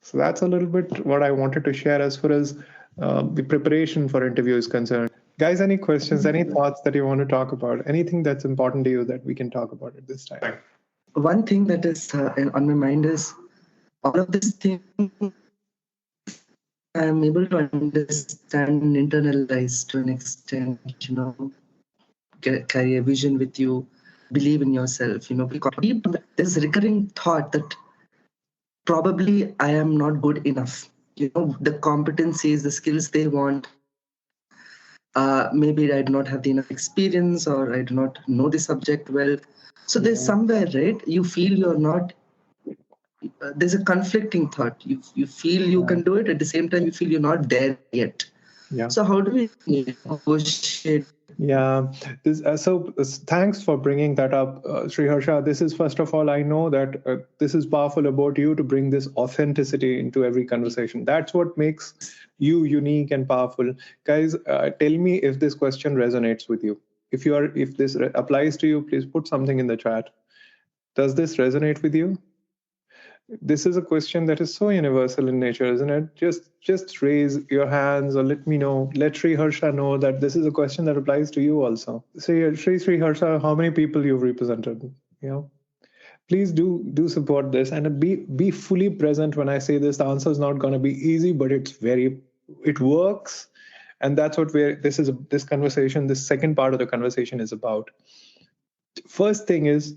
S1: So that's a little bit what I wanted to share as far as the preparation for interview is concerned. Guys, any questions, any thoughts that you want to talk about? Anything that's important to you that we can talk about at this time?
S5: One thing that is on my mind is all of these things I'm able to understand and internalize to an extent, carry a vision with you, believe in yourself, because there's a recurring thought that probably I am not good enough. The competencies, the skills they want, maybe I do not have enough experience or I do not know the subject well. So there's somewhere, right, you feel you're not, there's a conflicting thought. You feel you can do it, at the same time you feel you're not there yet. Yeah. So how do we negotiate?
S1: Yeah. Thanks for bringing that up, Sriharsha. This is, first of all, I know that this is powerful about you to bring this authenticity into every conversation. That's what makes you unique and powerful. Guys, tell me if this question resonates with you. If this applies to you, please put something in the chat. Does this resonate with you? This is a question that is so universal in nature, isn't it? Just raise your hands or let me know. Let Sri Harsha know that this is a question that applies to you also. Say, Sri Harsha, how many people you've represented? Please do support this and be fully present when I say this. The answer is not going to be easy, but it works, and that's what this conversation, this second part of the conversation is about. First thing is,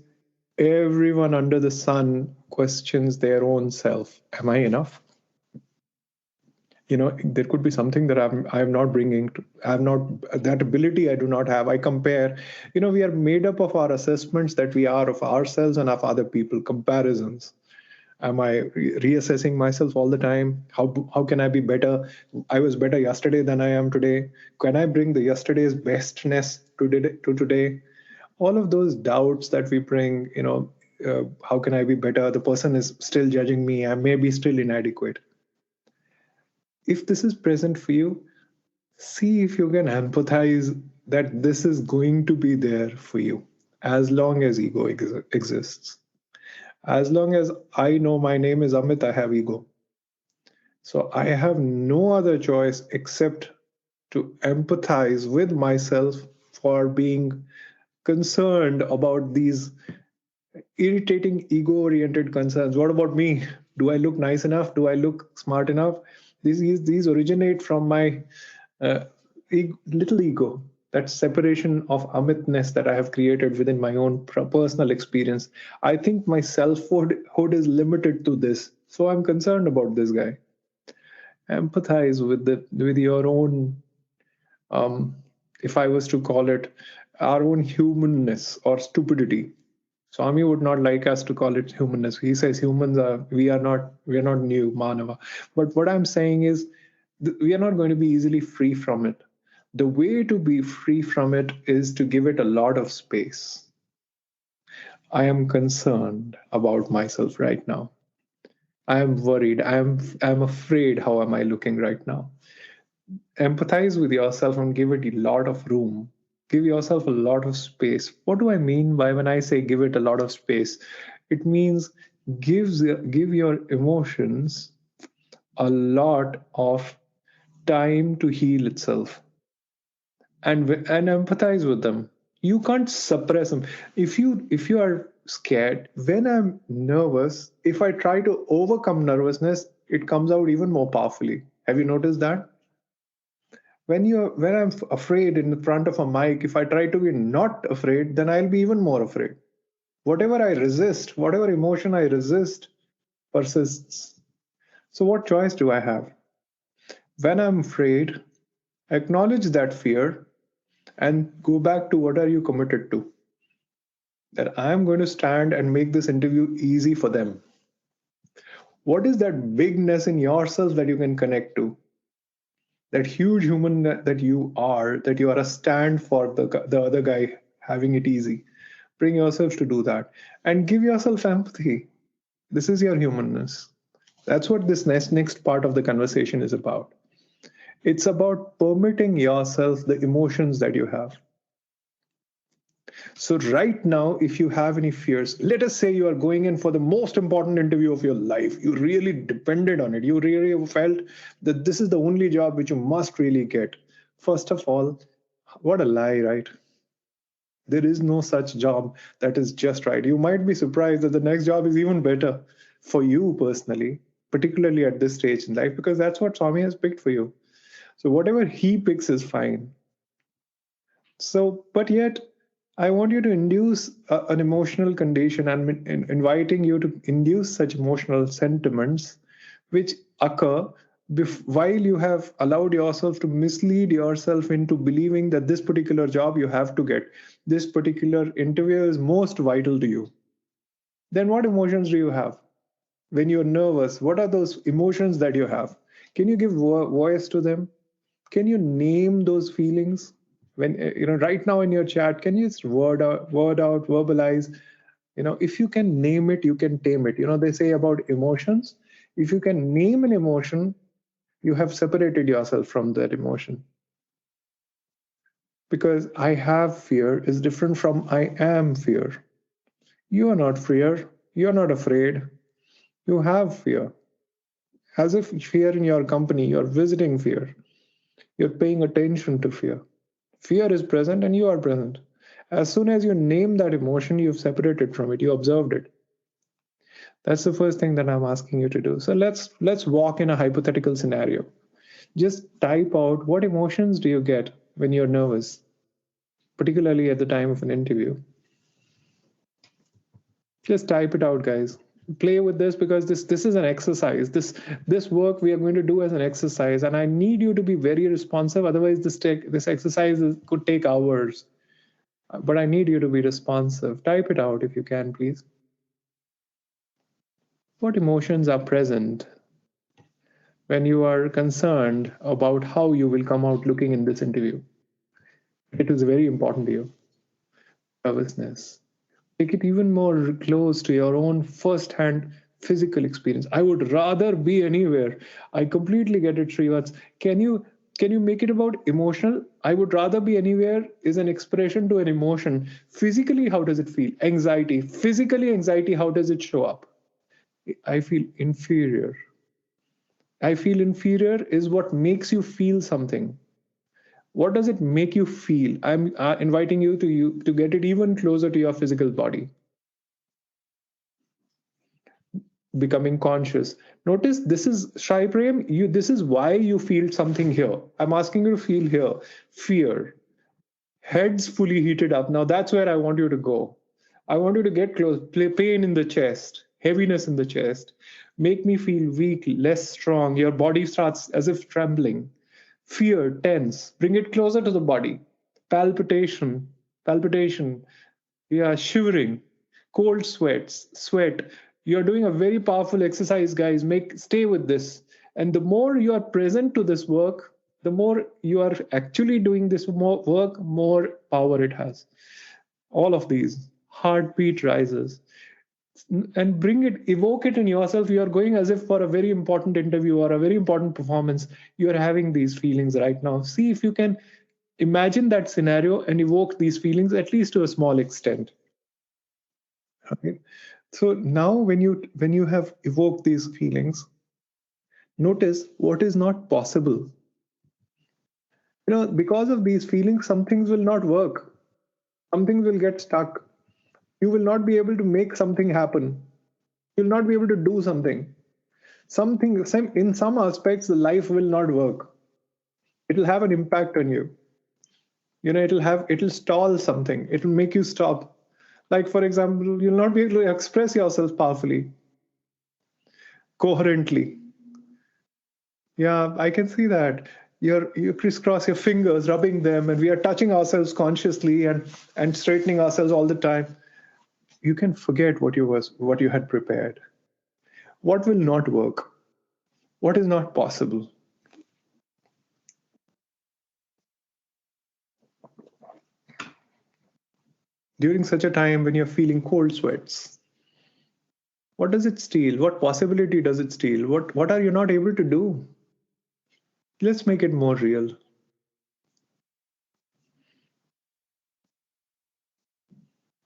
S1: everyone under the sun questions their own self. Am I enough? There could be something that I'm not bringing. I have not that ability. I do not have. I compare. We are made up of our assessments that we are of ourselves and of other people. Comparisons. Am I reassessing myself all the time? How can I be better? I was better yesterday than I am today. Can I bring the yesterday's bestness to today? All of those doubts that we bring, how can I be better? The person is still judging me. I may be still inadequate. If this is present for you, see if you can empathize that this is going to be there for you as long as ego exists. As long as I know my name is Amit, I have ego. So I have no other choice except to empathize with myself for being concerned about these irritating ego-oriented concerns. What about me? Do I look nice enough? Do I look smart enough? These originate from my little ego, that separation of Amitness that I have created within my own personal experience. I think my selfhood is limited to this, so I'm concerned about this guy. Empathize with your own, if I was to call it, our own humanness or stupidity. Swami would not like us to call it humanness. He says we are not new manava. But what I'm saying is we are not going to be easily free from it. The way to be free from it is to give it a lot of space. I am concerned about myself right now. I am worried. I'm afraid. How am I looking right now? Empathize with yourself and give it a lot of room. Give yourself a lot of space. What do I mean by when I say give it a lot of space? It means give your emotions a lot of time to heal itself, and empathize with them. You can't suppress them. If you are scared, when I'm nervous, if I try to overcome nervousness, it comes out even more powerfully. Have you noticed that? When I'm afraid in front of a mic, if I try to be not afraid, then I'll be even more afraid. Whatever I resist, whatever emotion I resist, persists. So what choice do I have? When I'm afraid, acknowledge that fear and go back to what are you committed to. That I'm going to stand and make this interview easy for them. What is that bigness in yourself that you can connect to? That huge human that you are a stand for the other guy having it easy. Bring yourself to do that and give yourself empathy. This is your humanness. That's what this next part of the conversation is about. It's about permitting yourself the emotions that you have. So right now, if you have any fears, let us say you are going in for the most important interview of your life. You really depended on it. You really felt that this is the only job which you must really get. First of all, what a lie, right? There is no such job that is just right. You might be surprised that the next job is even better for you personally, particularly at this stage in life, because that's what Swami has picked for you. So whatever he picks is fine. So, but yet, I want you to induce an emotional condition and inviting you to induce such emotional sentiments which occur while you have allowed yourself to mislead yourself into believing that this particular job you have to get, this particular interview is most vital to you. Then what emotions do you have? When you're nervous, what are those emotions that you have? Can you give voice to them? Can you name those feelings? When right now in your chat, can you just word out, verbalize? If you can name it, you can tame it. They say about emotions, if you can name an emotion, you have separated yourself from that emotion. Because I have fear is different from I am fear. You are not fear. You are not afraid. You have fear. As if fear in your company, you're visiting fear. You're paying attention to fear. Fear is present and you are present. As soon as you name that emotion, you've separated from it. You observed it. That's the first thing that I'm asking you to do. So let's walk in a hypothetical scenario. Just type out what emotions do you get when you're nervous, particularly at the time of an interview. Just type it out, guys. Play with this because this is an exercise. This work we are going to do as an exercise, and I need you to be very responsive. Otherwise, this exercise could take hours. But I need you to be responsive. Type it out if you can, please. What emotions are present when you are concerned about how you will come out looking in this interview? It is very important to you. Nervousness, Take it even more close to your own first-hand physical experience. I would rather be anywhere. I completely get it, Srivats. Can you make it about emotional? I would rather be anywhere is an expression to an emotion. Physically, how does it feel? Anxiety. Physically, anxiety, how does it show up? I feel inferior. I feel inferior is what makes you feel something. What does it make you feel? I'm inviting you to get it even closer to your physical body. Becoming conscious. Notice this is Shai Prem. This is why you feel something here. I'm asking you to feel here. Fear. Head's fully heated up. Now that's where I want you to go. I want you to get close. Pain in the chest, heaviness in the chest. Make me feel weak, less strong. Your body starts as if trembling. Fear, tense. Bring it closer to the body. Palpitation. Yeah, shivering. Cold sweat. You're doing a very powerful exercise, guys. Stay with this. And the more you are present to this work, the more you are actually doing this work, more power it has. All of these. Heartbeat rises. And evoke it in yourself. You are going as if for a very important interview or a very important performance. You are having these feelings right now. See if you can imagine that scenario and evoke these feelings at least to a small extent. Okay. So now when you have evoked these feelings, notice what is not possible. Because of these feelings, some things will not work. Some things will get stuck. You will not be able to make something happen. You'll not be able to do something. In some aspects, the life will not work. It'll have an impact on you. It'll stall something. It'll make you stop. Like, for example, you'll not be able to express yourself powerfully, coherently. Yeah, I can see that. You crisscross your fingers, rubbing them, and we are touching ourselves consciously and straightening ourselves all the time. You can forget what you had prepared. What will not work? What is not possible? During such a time when you're feeling cold sweats, what does it steal? What possibility does it steal? What are you not able to do? Let's make it more real.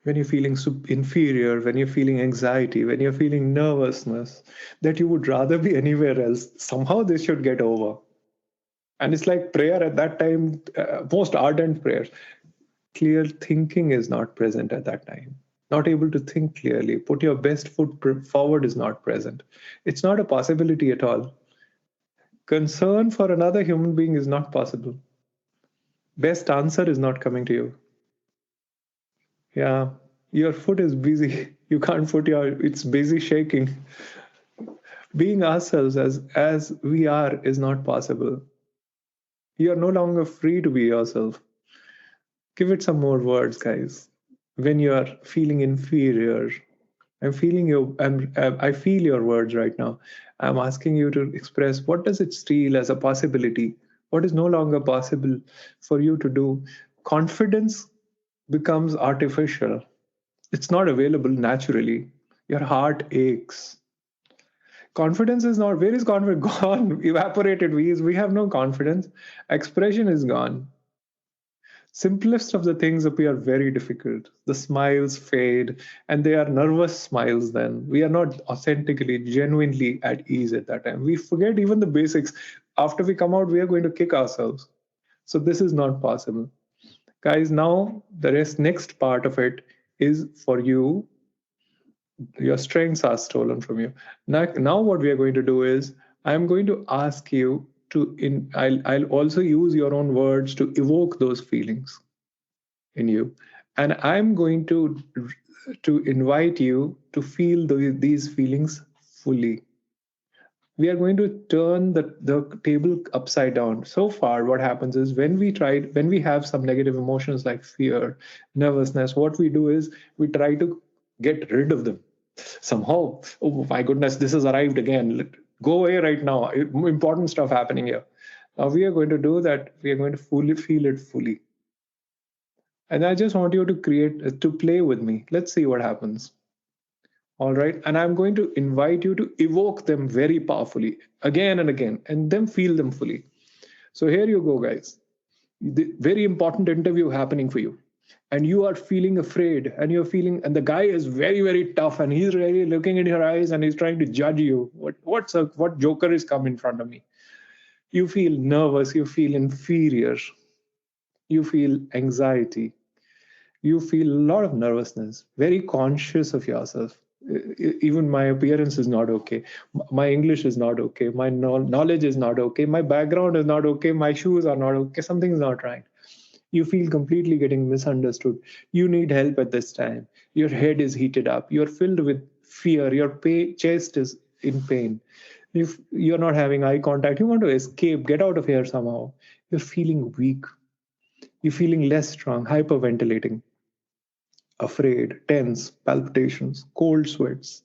S1: When you're feeling inferior, when you're feeling anxiety, when you're feeling nervousness, that you would rather be anywhere else, somehow this should get over. And it's like prayer at that time, most ardent prayers. Clear thinking is not present at that time. Not able to think clearly, put your best foot forward is not present. It's not a possibility at all. Concern for another human being is not possible. Best answer is not coming to you. Yeah, your foot is busy. You can't it's busy shaking. Being ourselves as we are is not possible. You are no longer free to be yourself. Give it some more words, guys. When you are feeling inferior, I feel your words right now. I'm asking you to express what does it steal as a possibility? What is no longer possible for you to do? Confidence becomes artificial. It's not available naturally. Your heart aches. Confidence is not, where is confidence? Gone, evaporated. We have no confidence. Expression is gone. Simplest of the things appear very difficult. The smiles fade, and they are nervous smiles then. We are not authentically, genuinely at ease at that time. We forget even the basics. After we come out, we are going to kick ourselves. So this is not possible. Guys, now the next part of it is for you. Your strengths are stolen from you. Now what we are going to do is, I'm going to ask you I'll also use your own words to evoke those feelings in you, and I'm going to invite you to feel these feelings fully. We are going to turn the table upside down. So far, what happens is when we have some negative emotions like fear, nervousness, what we do is we try to get rid of them somehow. Oh my goodness, this has arrived again. Go away right now. Important stuff happening here. Now we are going to do that. We are going to fully feel it fully. And I just want you to play with me. Let's see what happens. All right. And I'm going to invite you to evoke them very powerfully again and again, and then feel them fully. So here you go, guys. The very important interview happening for you. And you are feeling afraid, and and the guy is very, very tough, and he's really looking in your eyes and he's trying to judge you. What joker is come in front of me? You feel nervous, you feel inferior, you feel anxiety, you feel a lot of nervousness, very conscious of yourself. Even my appearance is not okay, my English is not okay, my knowledge is not okay, my background is not okay, my shoes are not okay, something is not right. You feel completely getting misunderstood. You need help at this time. Your head is heated up, you're filled with fear, your chest is in pain. If you're not having eye contact, you want to escape, get out of here somehow. You're feeling weak, you're feeling less strong, hyperventilating, afraid, tense, palpitations, cold sweats,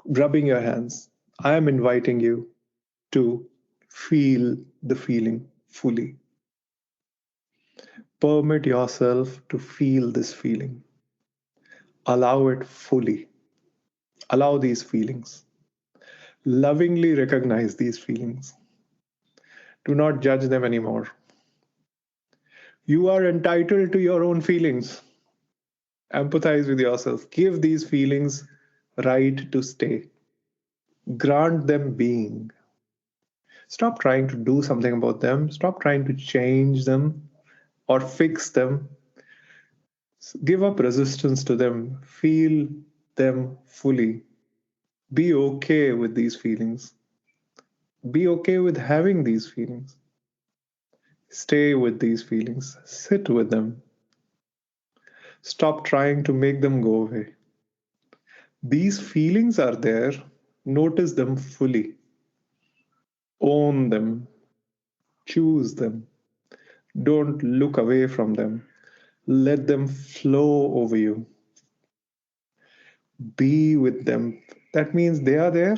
S1: rubbing your hands. I am inviting you to feel the feeling fully. Permit yourself to feel this feeling. Allow it fully. Allow these feelings. Lovingly recognize these feelings. Do not judge them anymore. You are entitled to your own feelings. Empathize with yourself. Give these feelings right to stay. Grant them being. Stop trying to do something about them. Stop trying to change them or fix them. Give up resistance to them. Feel them fully. Be okay with these feelings. Be okay with having these feelings. Stay with these feelings. Sit with them. Stop trying to make them go away. These feelings are there. Notice them fully. Own them. Choose them. Don't look away from them. Let them flow over you. Be with them. That means they are there.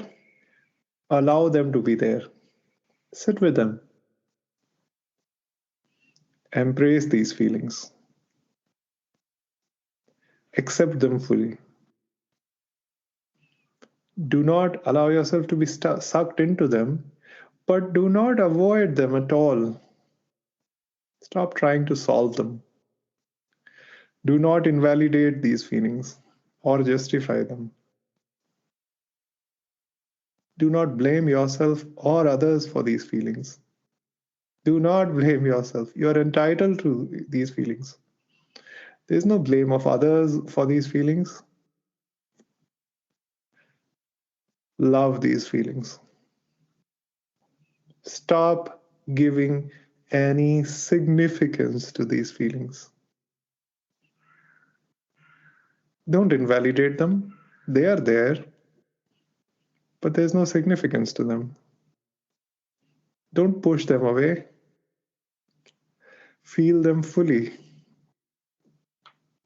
S1: Allow them to be there. Sit with them. Embrace these feelings. Accept them fully. Do not allow yourself to be sucked into them, but do not avoid them at all. Stop trying to solve them. Do not invalidate these feelings or justify them. Do not blame yourself or others for these feelings. Do not blame yourself. You are entitled to these feelings. There is no blame of others for these feelings. Love these feelings. Stop giving any significance to these feelings. Don't invalidate them. They are there, but there's no significance to them. Don't push them away. Feel them fully.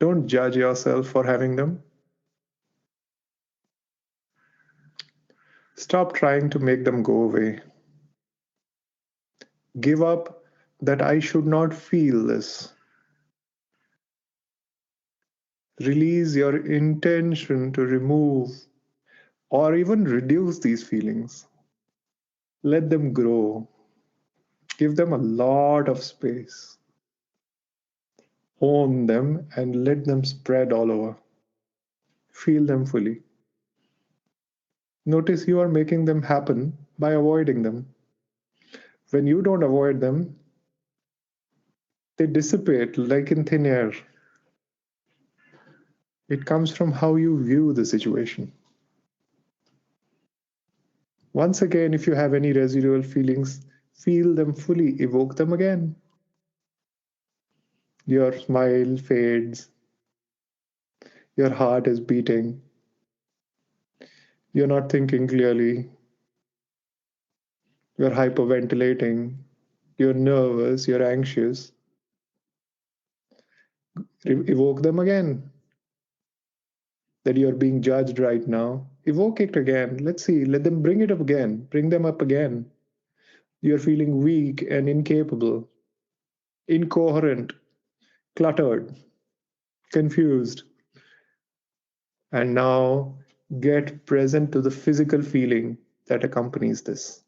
S1: Don't judge yourself for having them. Stop trying to make them go away. Give up that I should not feel this. Release your intention to remove or even reduce these feelings. Let them grow. Give them a lot of space. Own them and let them spread all over. Feel them fully. Notice you are making them happen by avoiding them. When you don't avoid them, they dissipate like in thin air. It comes from how you view the situation. Once again, if you have any residual feelings, feel them fully, evoke them again. Your smile fades. Your heart is beating. You're not thinking clearly. You're hyperventilating. You're nervous. You're anxious. Evoke them again. That you're being judged right now. Evoke it again. Let's see. Let them bring it up again. Bring them up again. You're feeling weak and incapable, incoherent. cluttered, confused. And now get present to the physical feeling that accompanies this.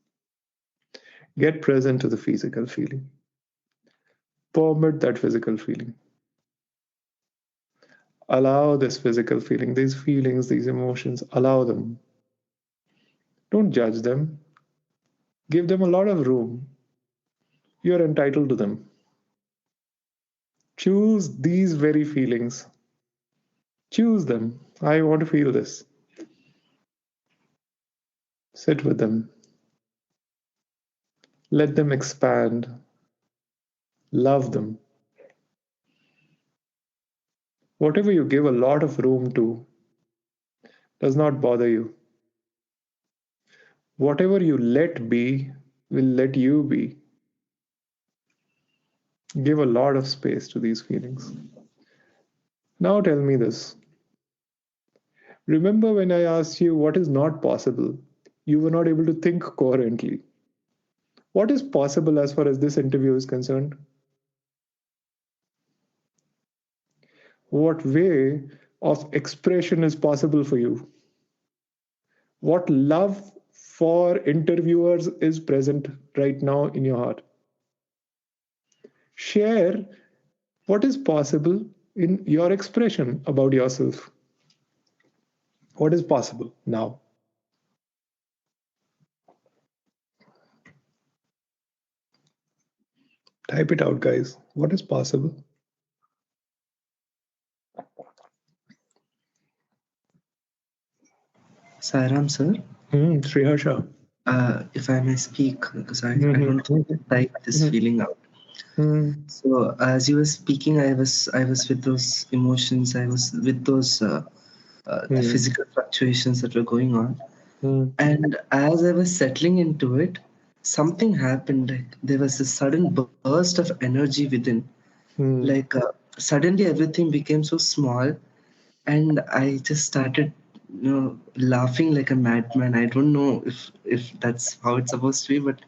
S1: Get present to the physical feeling. Permit that physical feeling. Allow this physical feeling, these feelings, these emotions, allow them. Don't judge them. Give them a lot of room. You're entitled to them. Choose these very feelings. Choose them. I want to feel this. Sit with them. Let them expand. Love them. Whatever you give a lot of room to does not bother you. Whatever you let be will let you be. Give a lot of space to these feelings. Now tell me this. Remember when I asked you what is not possible, you were not able to think coherently. What is possible as far as this interview is concerned? What way of expression is possible for you? What love for interviewers is present right now in your heart? Share what is possible in your expression about yourself. What is possible now? Type it out, guys. What is possible?
S5: Sairam, sir.
S1: Sri Harsha.
S5: If I may speak, because I don't type this feeling out. So as you were speaking, I was with those emotions. I was with those physical fluctuations that were going on. And as I was settling into it, something happened. Like there was a sudden burst of energy within. Like suddenly everything became so small, and I just started, laughing like a madman. I don't know if that's how it's supposed to be, but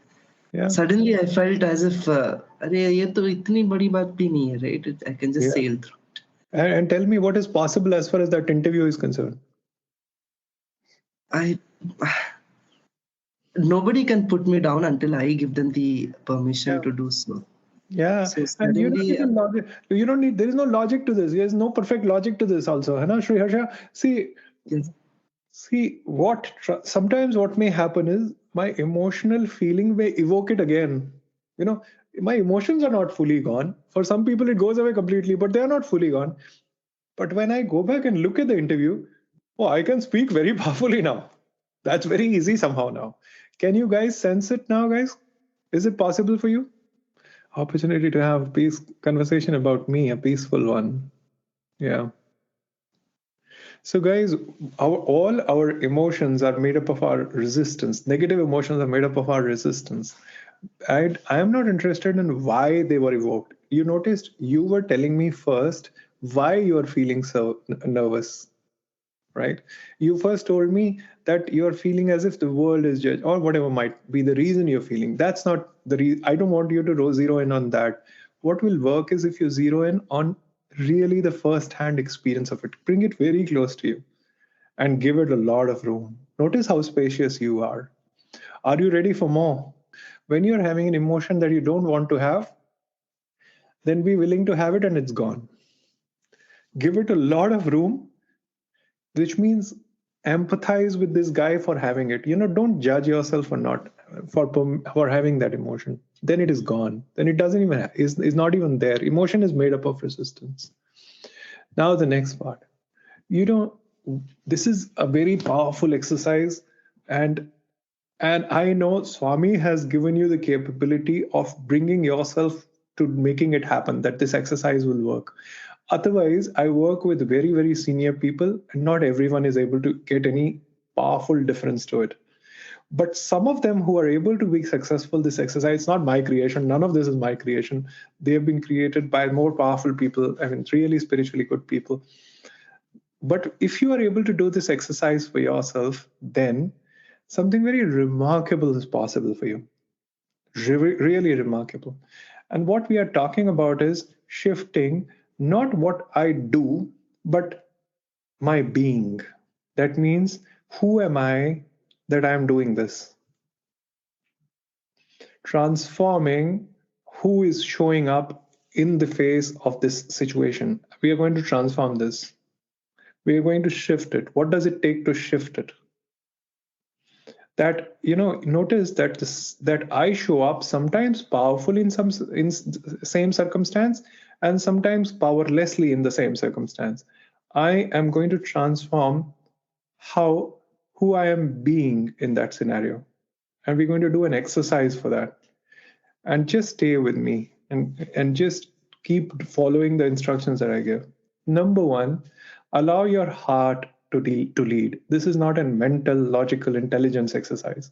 S5: suddenly I felt as if, "Arey, ye to itni badi baat bhi nahi hai, right? I can just sail through it."
S1: And tell me what is possible as far as that interview is concerned.
S5: Nobody can put me down until I give them the permission to do so.
S1: Yeah,
S5: so
S1: and you don't need logic. You don't need. There is no logic to this. There is no perfect logic to this. Also, hai na, Shri Harsha. See,
S5: yes.
S1: See sometimes what may happen is my emotional feeling may evoke it again. My emotions are not fully gone. For some people, it goes away completely, but they are not fully gone. But when I go back and look at the interview, I can speak very powerfully now. That's very easy somehow now. Can you guys sense it now, guys? Is it possible for you? Opportunity to have a conversation about me, a peaceful one. Yeah. So guys, all our emotions are made up of our resistance. Negative emotions are made up of our resistance. I am not interested in why they were evoked. You noticed you were telling me first why you are feeling so nervous, right? You first told me that you're feeling as if the world is judged, or whatever might be the reason you're feeling. That's not the reason. I don't want you to zero in on that. What will work is if you zero in on really the first-hand experience of it. Bring it very close to you and give it a lot of room. Notice how spacious you are. Are you ready for more? When you're having an emotion that you don't want to have, then be willing to have it and it's gone. Give it a lot of room, which means empathize with this guy for having it. Don't judge yourself for not for having that emotion. Then it is gone. Then it doesn't even is not even there. Emotion is made up of resistance. Now the next part. This is a very powerful exercise, and I know Swami has given you the capability of bringing yourself to making it happen, that this exercise will work. Otherwise, I work with very, very senior people, and not everyone is able to get any powerful difference to it. But some of them who are able to be successful, this exercise, it's not my creation. None of this is my creation. They have been created by more powerful people, really spiritually good people. But if you are able to do this exercise for yourself, then something very remarkable is possible for you. Really remarkable. And what we are talking about is shifting Not what I do, but my being. That means, who am I that I am doing this? Transforming who is showing up in the face of this situation. We are going to transform this. We are going to shift it. What does it take to shift it? That, notice that that I show up sometimes powerfully in same circumstance, and sometimes powerlessly in the same circumstance. I am going to transform who I am being in that scenario. And we're going to do an exercise for that. And just stay with me and just keep following the instructions that I give. Number one, allow your heart to lead. This is not a mental, logical intelligence exercise.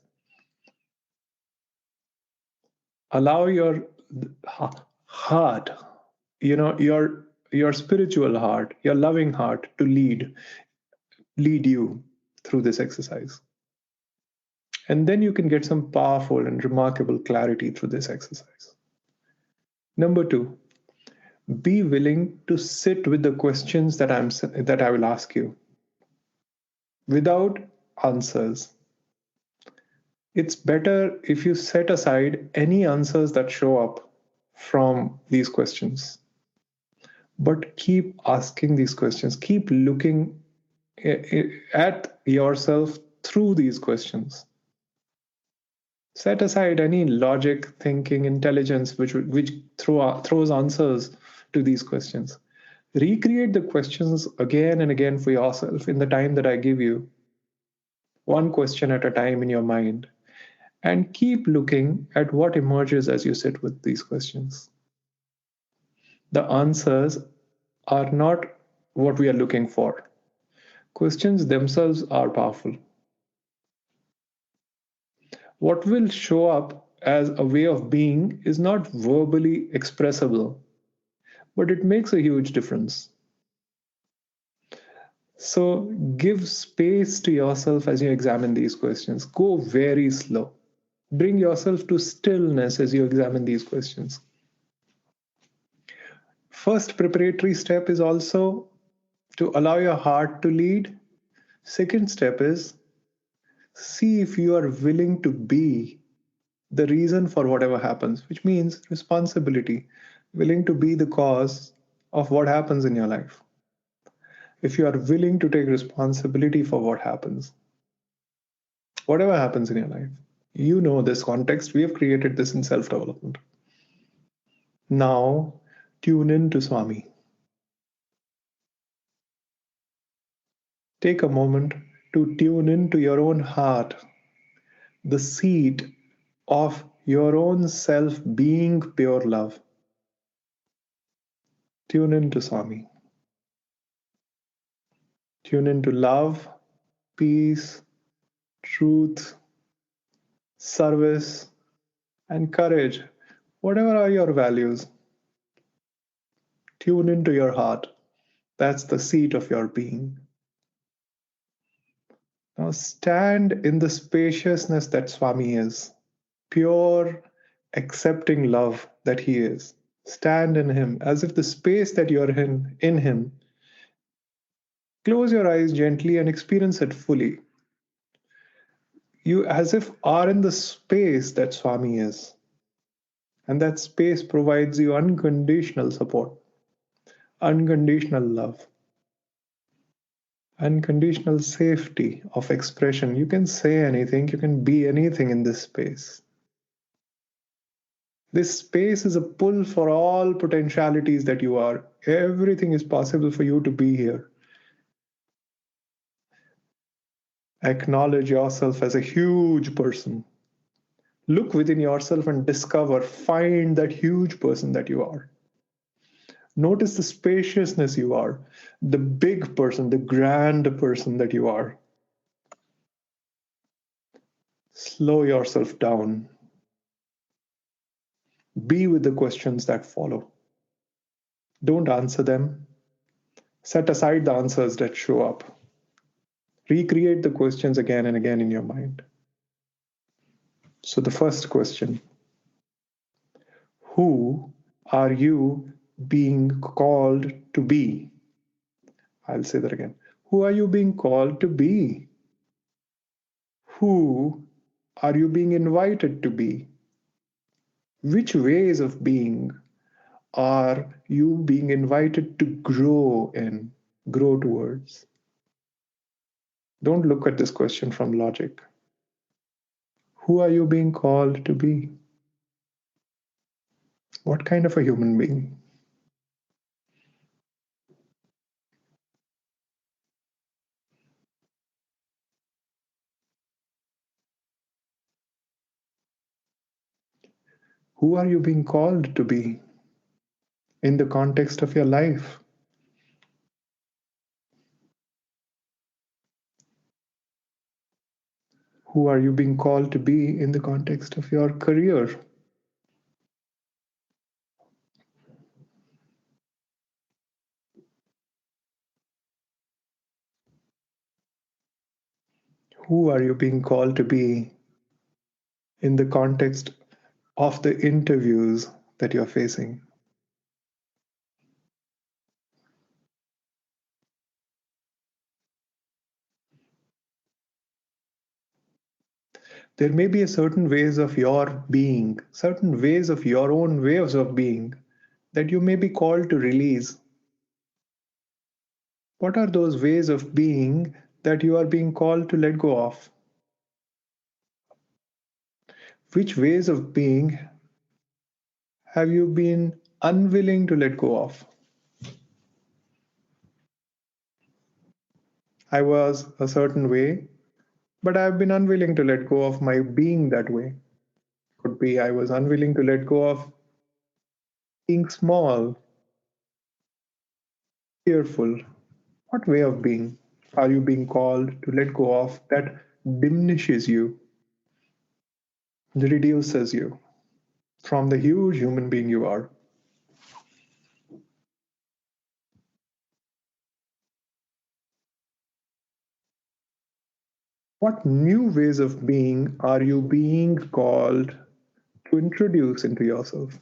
S1: Allow your heart, your spiritual heart, your loving heart to lead you through this exercise. And then you can get some powerful and remarkable clarity through this exercise. Number two, be willing to sit with the questions that I will ask you without answers. It's better if you set aside any answers that show up from these questions. But keep asking these questions. Keep looking at yourself through these questions. Set aside any logic, thinking, intelligence which throws answers to these questions. Recreate the questions again and again for yourself in the time that I give you. One question at a time in your mind. And keep looking at what emerges as you sit with these questions. The answers are not what we are looking for. Questions themselves are powerful. What will show up as a way of being is not verbally expressible, but it makes a huge difference. So give space to yourself as you examine these questions. Go very slow. Bring yourself to stillness as you examine these questions. First preparatory step is also to allow your heart to lead. Second step is see if you are willing to be the reason for whatever happens, which means responsibility, willing to be the cause of what happens in your life. If you are willing to take responsibility for what happens, whatever happens in your life, you know this context. We have created this in self-development. Now, tune in to Swami. Take a moment to tune into your own heart, the seat of your own self being pure love. Tune into Swami. Tune into love, peace, truth, service, and courage. Whatever are your values, tune into your heart. That's the seat of your being. Now stand in the spaciousness that Swami is, pure, accepting love that he is. Stand in him as if the space that you're in him. Close your eyes gently and experience it fully. You as if are in the space that Swami is. And that space provides you unconditional support, unconditional love, unconditional safety of expression. You can say anything, you can be anything in this space. This space is a pull for all potentialities that you are. Everything is possible for you to be here. Acknowledge yourself as a huge person. Look within yourself and discover, find that huge person that you are. Notice the spaciousness you are, the big person, the grand person that you are. Slow yourself down. Be with the questions that follow. Don't answer them. Set aside the answers that show up. Recreate the questions again and again in your mind. So the first question, who are you being called to be? I'll say that again. Who are you being called to be? Who are you being invited to be? Which ways of being are you being invited to grow in, grow towards? Don't look at this question from logic. Who are you being called to be? What kind of a human being? Who are you being called to be in the context of your life? Who are you being called to be in the context of your career? Who are you being called to be in the context of the interviews that you're facing? There may be a certain ways of your being, certain ways of your own ways of being that you may be called to release. What are those ways of being that you are being called to let go of? Which ways of being have you been unwilling to let go of? I was a certain way, but I've been unwilling to let go of my being that way. Could be I was unwilling to let go of being small, fearful. What way of being are you being called to let go of that diminishes you, reduces you from the huge human being you are? What new ways of being are you being called to introduce into yourself,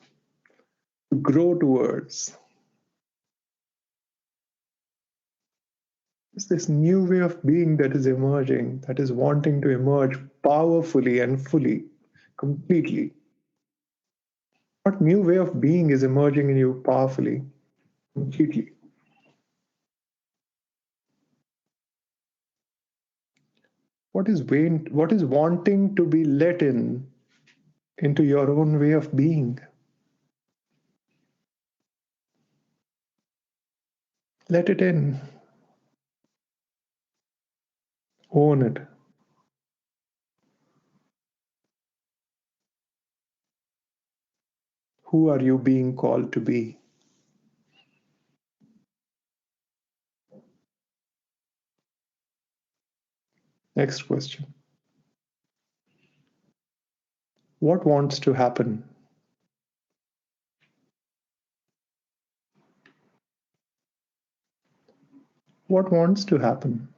S1: to grow towards? It's this new way of being that is emerging, that is wanting to emerge powerfully and fully, completely. What new way of being is emerging in you powerfully, completely? What is wanting to be let in into your own way of being? Let it in. Own it. Who are you being called to be? Next question. What wants to happen? What wants to happen?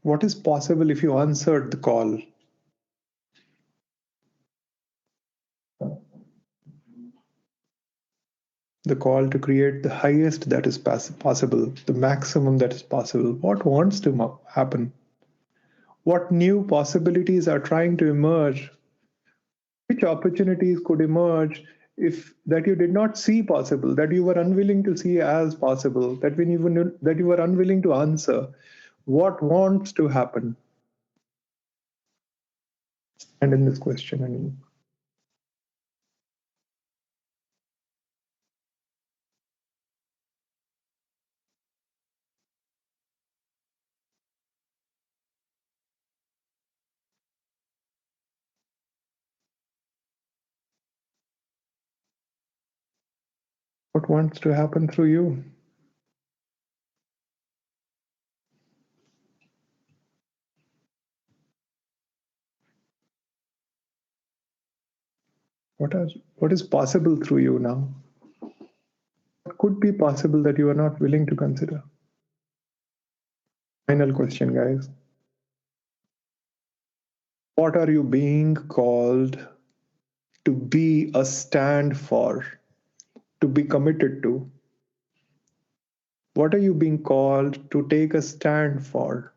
S1: What is possible if you answered the call? The call to create the highest that is possible, the maximum that is possible. What wants to happen? What new possibilities are trying to emerge? Which opportunities could emerge if that you did not see possible, that you were unwilling to see as possible, that you were unwilling to answer? What wants to happen? And in this question, I mean, what wants to happen through you? What is possible through you now? What could be possible that you are not willing to consider? Final question, guys. What are you being called to be a stand for, to be committed to? What are you being called to take a stand for?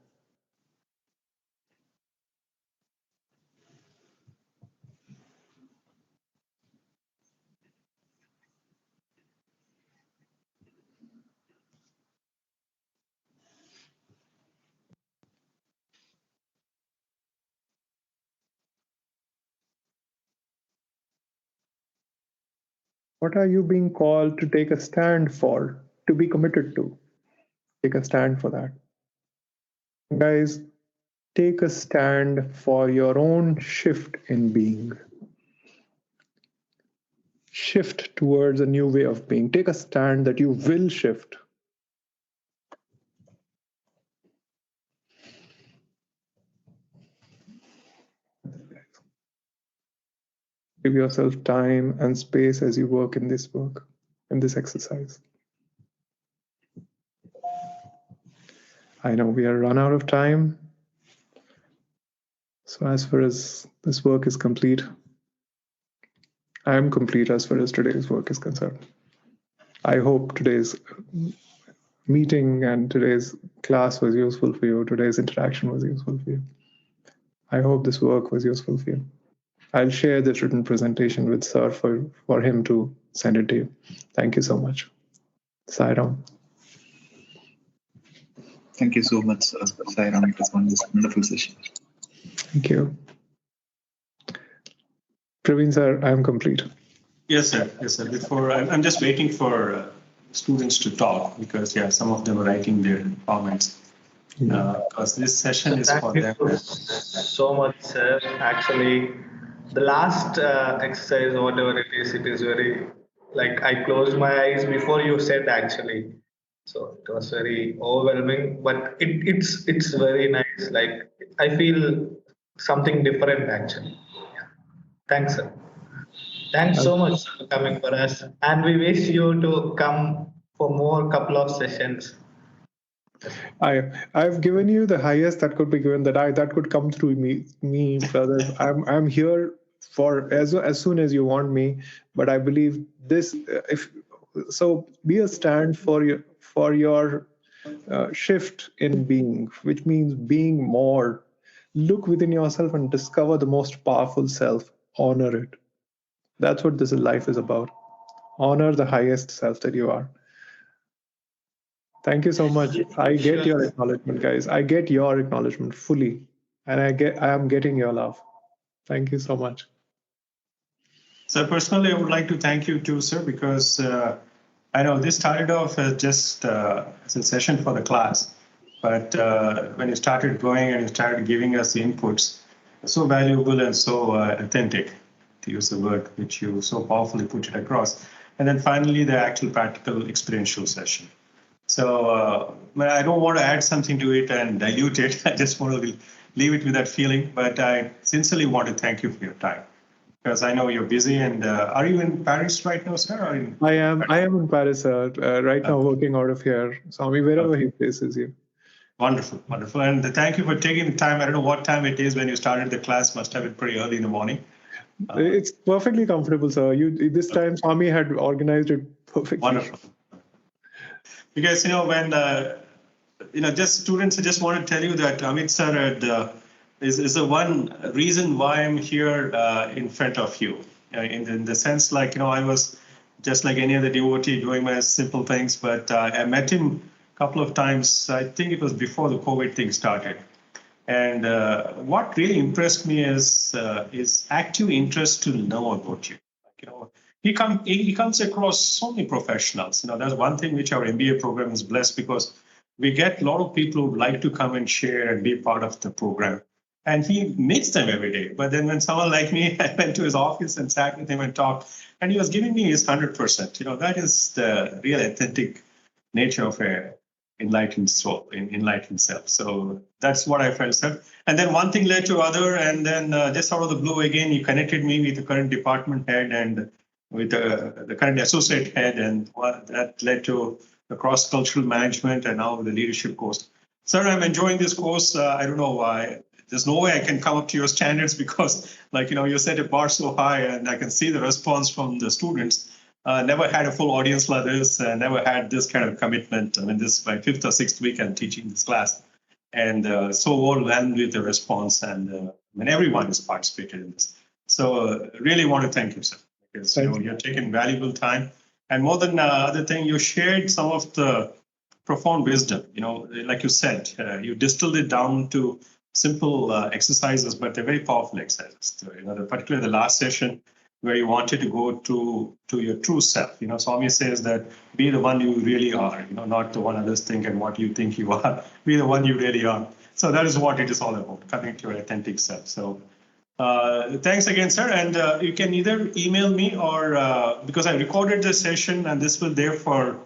S1: What are you being called to take a stand for, to be committed to? Take a stand for that. Guys, take a stand for your own shift in being. Shift towards a new way of being. Take a stand that you will shift. Give yourself time and space as you work in this exercise. I know we are run out of time. So as far as this work is complete, I am complete as far as today's work is concerned. I hope today's meeting and today's class was useful for you. Today's interaction was useful for you. I hope this work was useful for you. I'll share this written presentation with Sir for him to send it to you. Thank you so much. Sairam.
S4: Thank you so much, Sairam. It was one wonderful session.
S1: Thank you. Praveen sir, I am complete.
S6: Yes, sir. Yes, sir. Before I'm just waiting for students to talk because some of them are writing their comments. Because this session is for them.
S7: Thank you so much, sir. Actually, the last exercise, whatever it is very like I closed my eyes before you said actually. So it was very overwhelming, but it's very nice. Like I feel something different actually. Thanks, sir. Thanks so much for coming for us, and we wish you to come for more couple of sessions.
S1: I've given you the highest that could be given, that could come through me, brothers. I'm here for as soon as you want me, but I believe this. If so, be a stand for your shift in being, which means being more. Look within yourself and discover the most powerful self. Honor it. That's what this life is about. Honor the highest self that you are. Thank you so much. I get your acknowledgement, guys. I get your acknowledgement fully, and I am getting your love. Thank you so much.
S6: So personally, I would like to thank you too, sir, because I know this started off as just as a session for the class, but when you started going and you started giving us the inputs, so valuable and so authentic, to use the word which you so powerfully put it across, and then finally the actual practical experiential session. So I don't want to add something to it and dilute it. I just want to leave it with that feeling. But I sincerely want to thank you for your time, because I know you're busy. And are you in Paris right now, sir? Or
S1: I am in Paris right now, working out of here. Swami, wherever he places you.
S6: Wonderful, wonderful. And thank you for taking the time. I don't know what time it is when you started the class. Must have been pretty early in the morning.
S1: It's perfectly comfortable, sir. This time Swami had organized it perfectly.
S6: Wonderful. Because, when, just students, I just want to tell you that Amit sir is the one reason why I'm here in front of you. In the sense, I was just like any other devotee doing my simple things, but I met him a couple of times. I think it was before the COVID thing started. And what really impressed me is his active interest to know about you. He comes across so many professionals. That's one thing which our MBA program is blessed, because we get a lot of people who would like to come and share and be part of the program. And he meets them every day. But then when someone like me, I went to his office and sat with him and talked, and he was giving me his 100%. That is the real authentic nature of a enlightened soul, enlightened self. So that's what I felt, sir. And then one thing led to other, and then just out of the blue again, he connected me with the current department head and with the current associate head, and that led to the cross-cultural management and now the leadership course. Sir, I'm enjoying this course. I don't know why. there's no way I can come up to your standards because, like, you set a bar so high, and I can see the response from the students. Never had a full audience like this, never had this kind of commitment. I mean, this is my 5th or 6th week I'm teaching this class, and so overwhelmed with the response, and everyone has participated in this. So really want to thank you, sir, because you're taking valuable time. And more than other thing, you shared some of the profound wisdom. Like you said, you distilled it down to simple exercises, but they're very powerful exercises. Particularly the last session where you wanted to go to your true self. Swami says that be the one you really are, not the one others think and what you think you are. Be the one you really are. So that is what it is all about, coming to your authentic self. So thanks again, sir. And you can either email me or because I recorded this session and this will there for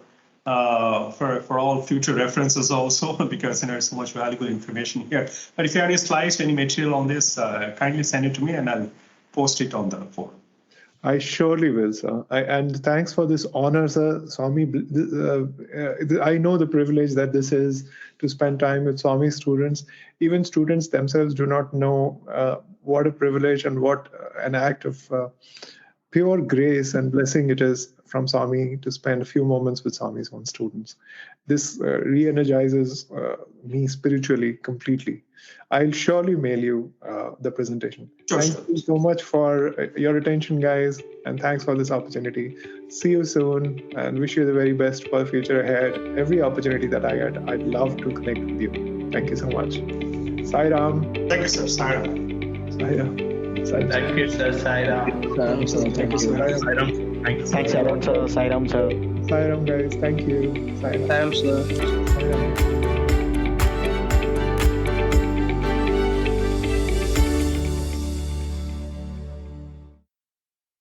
S6: all future references also, because there's so much valuable information here. But if you have any slides, any material on this, kindly send it to me and I'll post it on the forum.
S1: I surely will, sir. And thanks for this honor, sir. Swami, I know the privilege that this is to spend time with Swami students. Even students themselves do not know what a privilege and what an act of pure grace and blessing it is from Swami to spend a few moments with Swami's own students. This re-energizes me spiritually completely. I'll surely mail you the presentation. Thank you so much for your attention, guys, and thanks for this opportunity. See you soon, and wish you the very best for the future ahead. Every opportunity that I get, I'd love to connect with you. Thank you so much. Sai Ram.
S6: Thank you, sir. Sai Ram.
S1: Sai Ram.
S7: Thank you, sir. Sai Ram.
S2: Thank you.
S7: Sai Ram.
S8: Thanks, Sai Ram, sir. Sai Ram, sir.
S1: Sai Ram, guys. Thank you. Sai Ram.
S5: Sir.
S1: Sai Ram.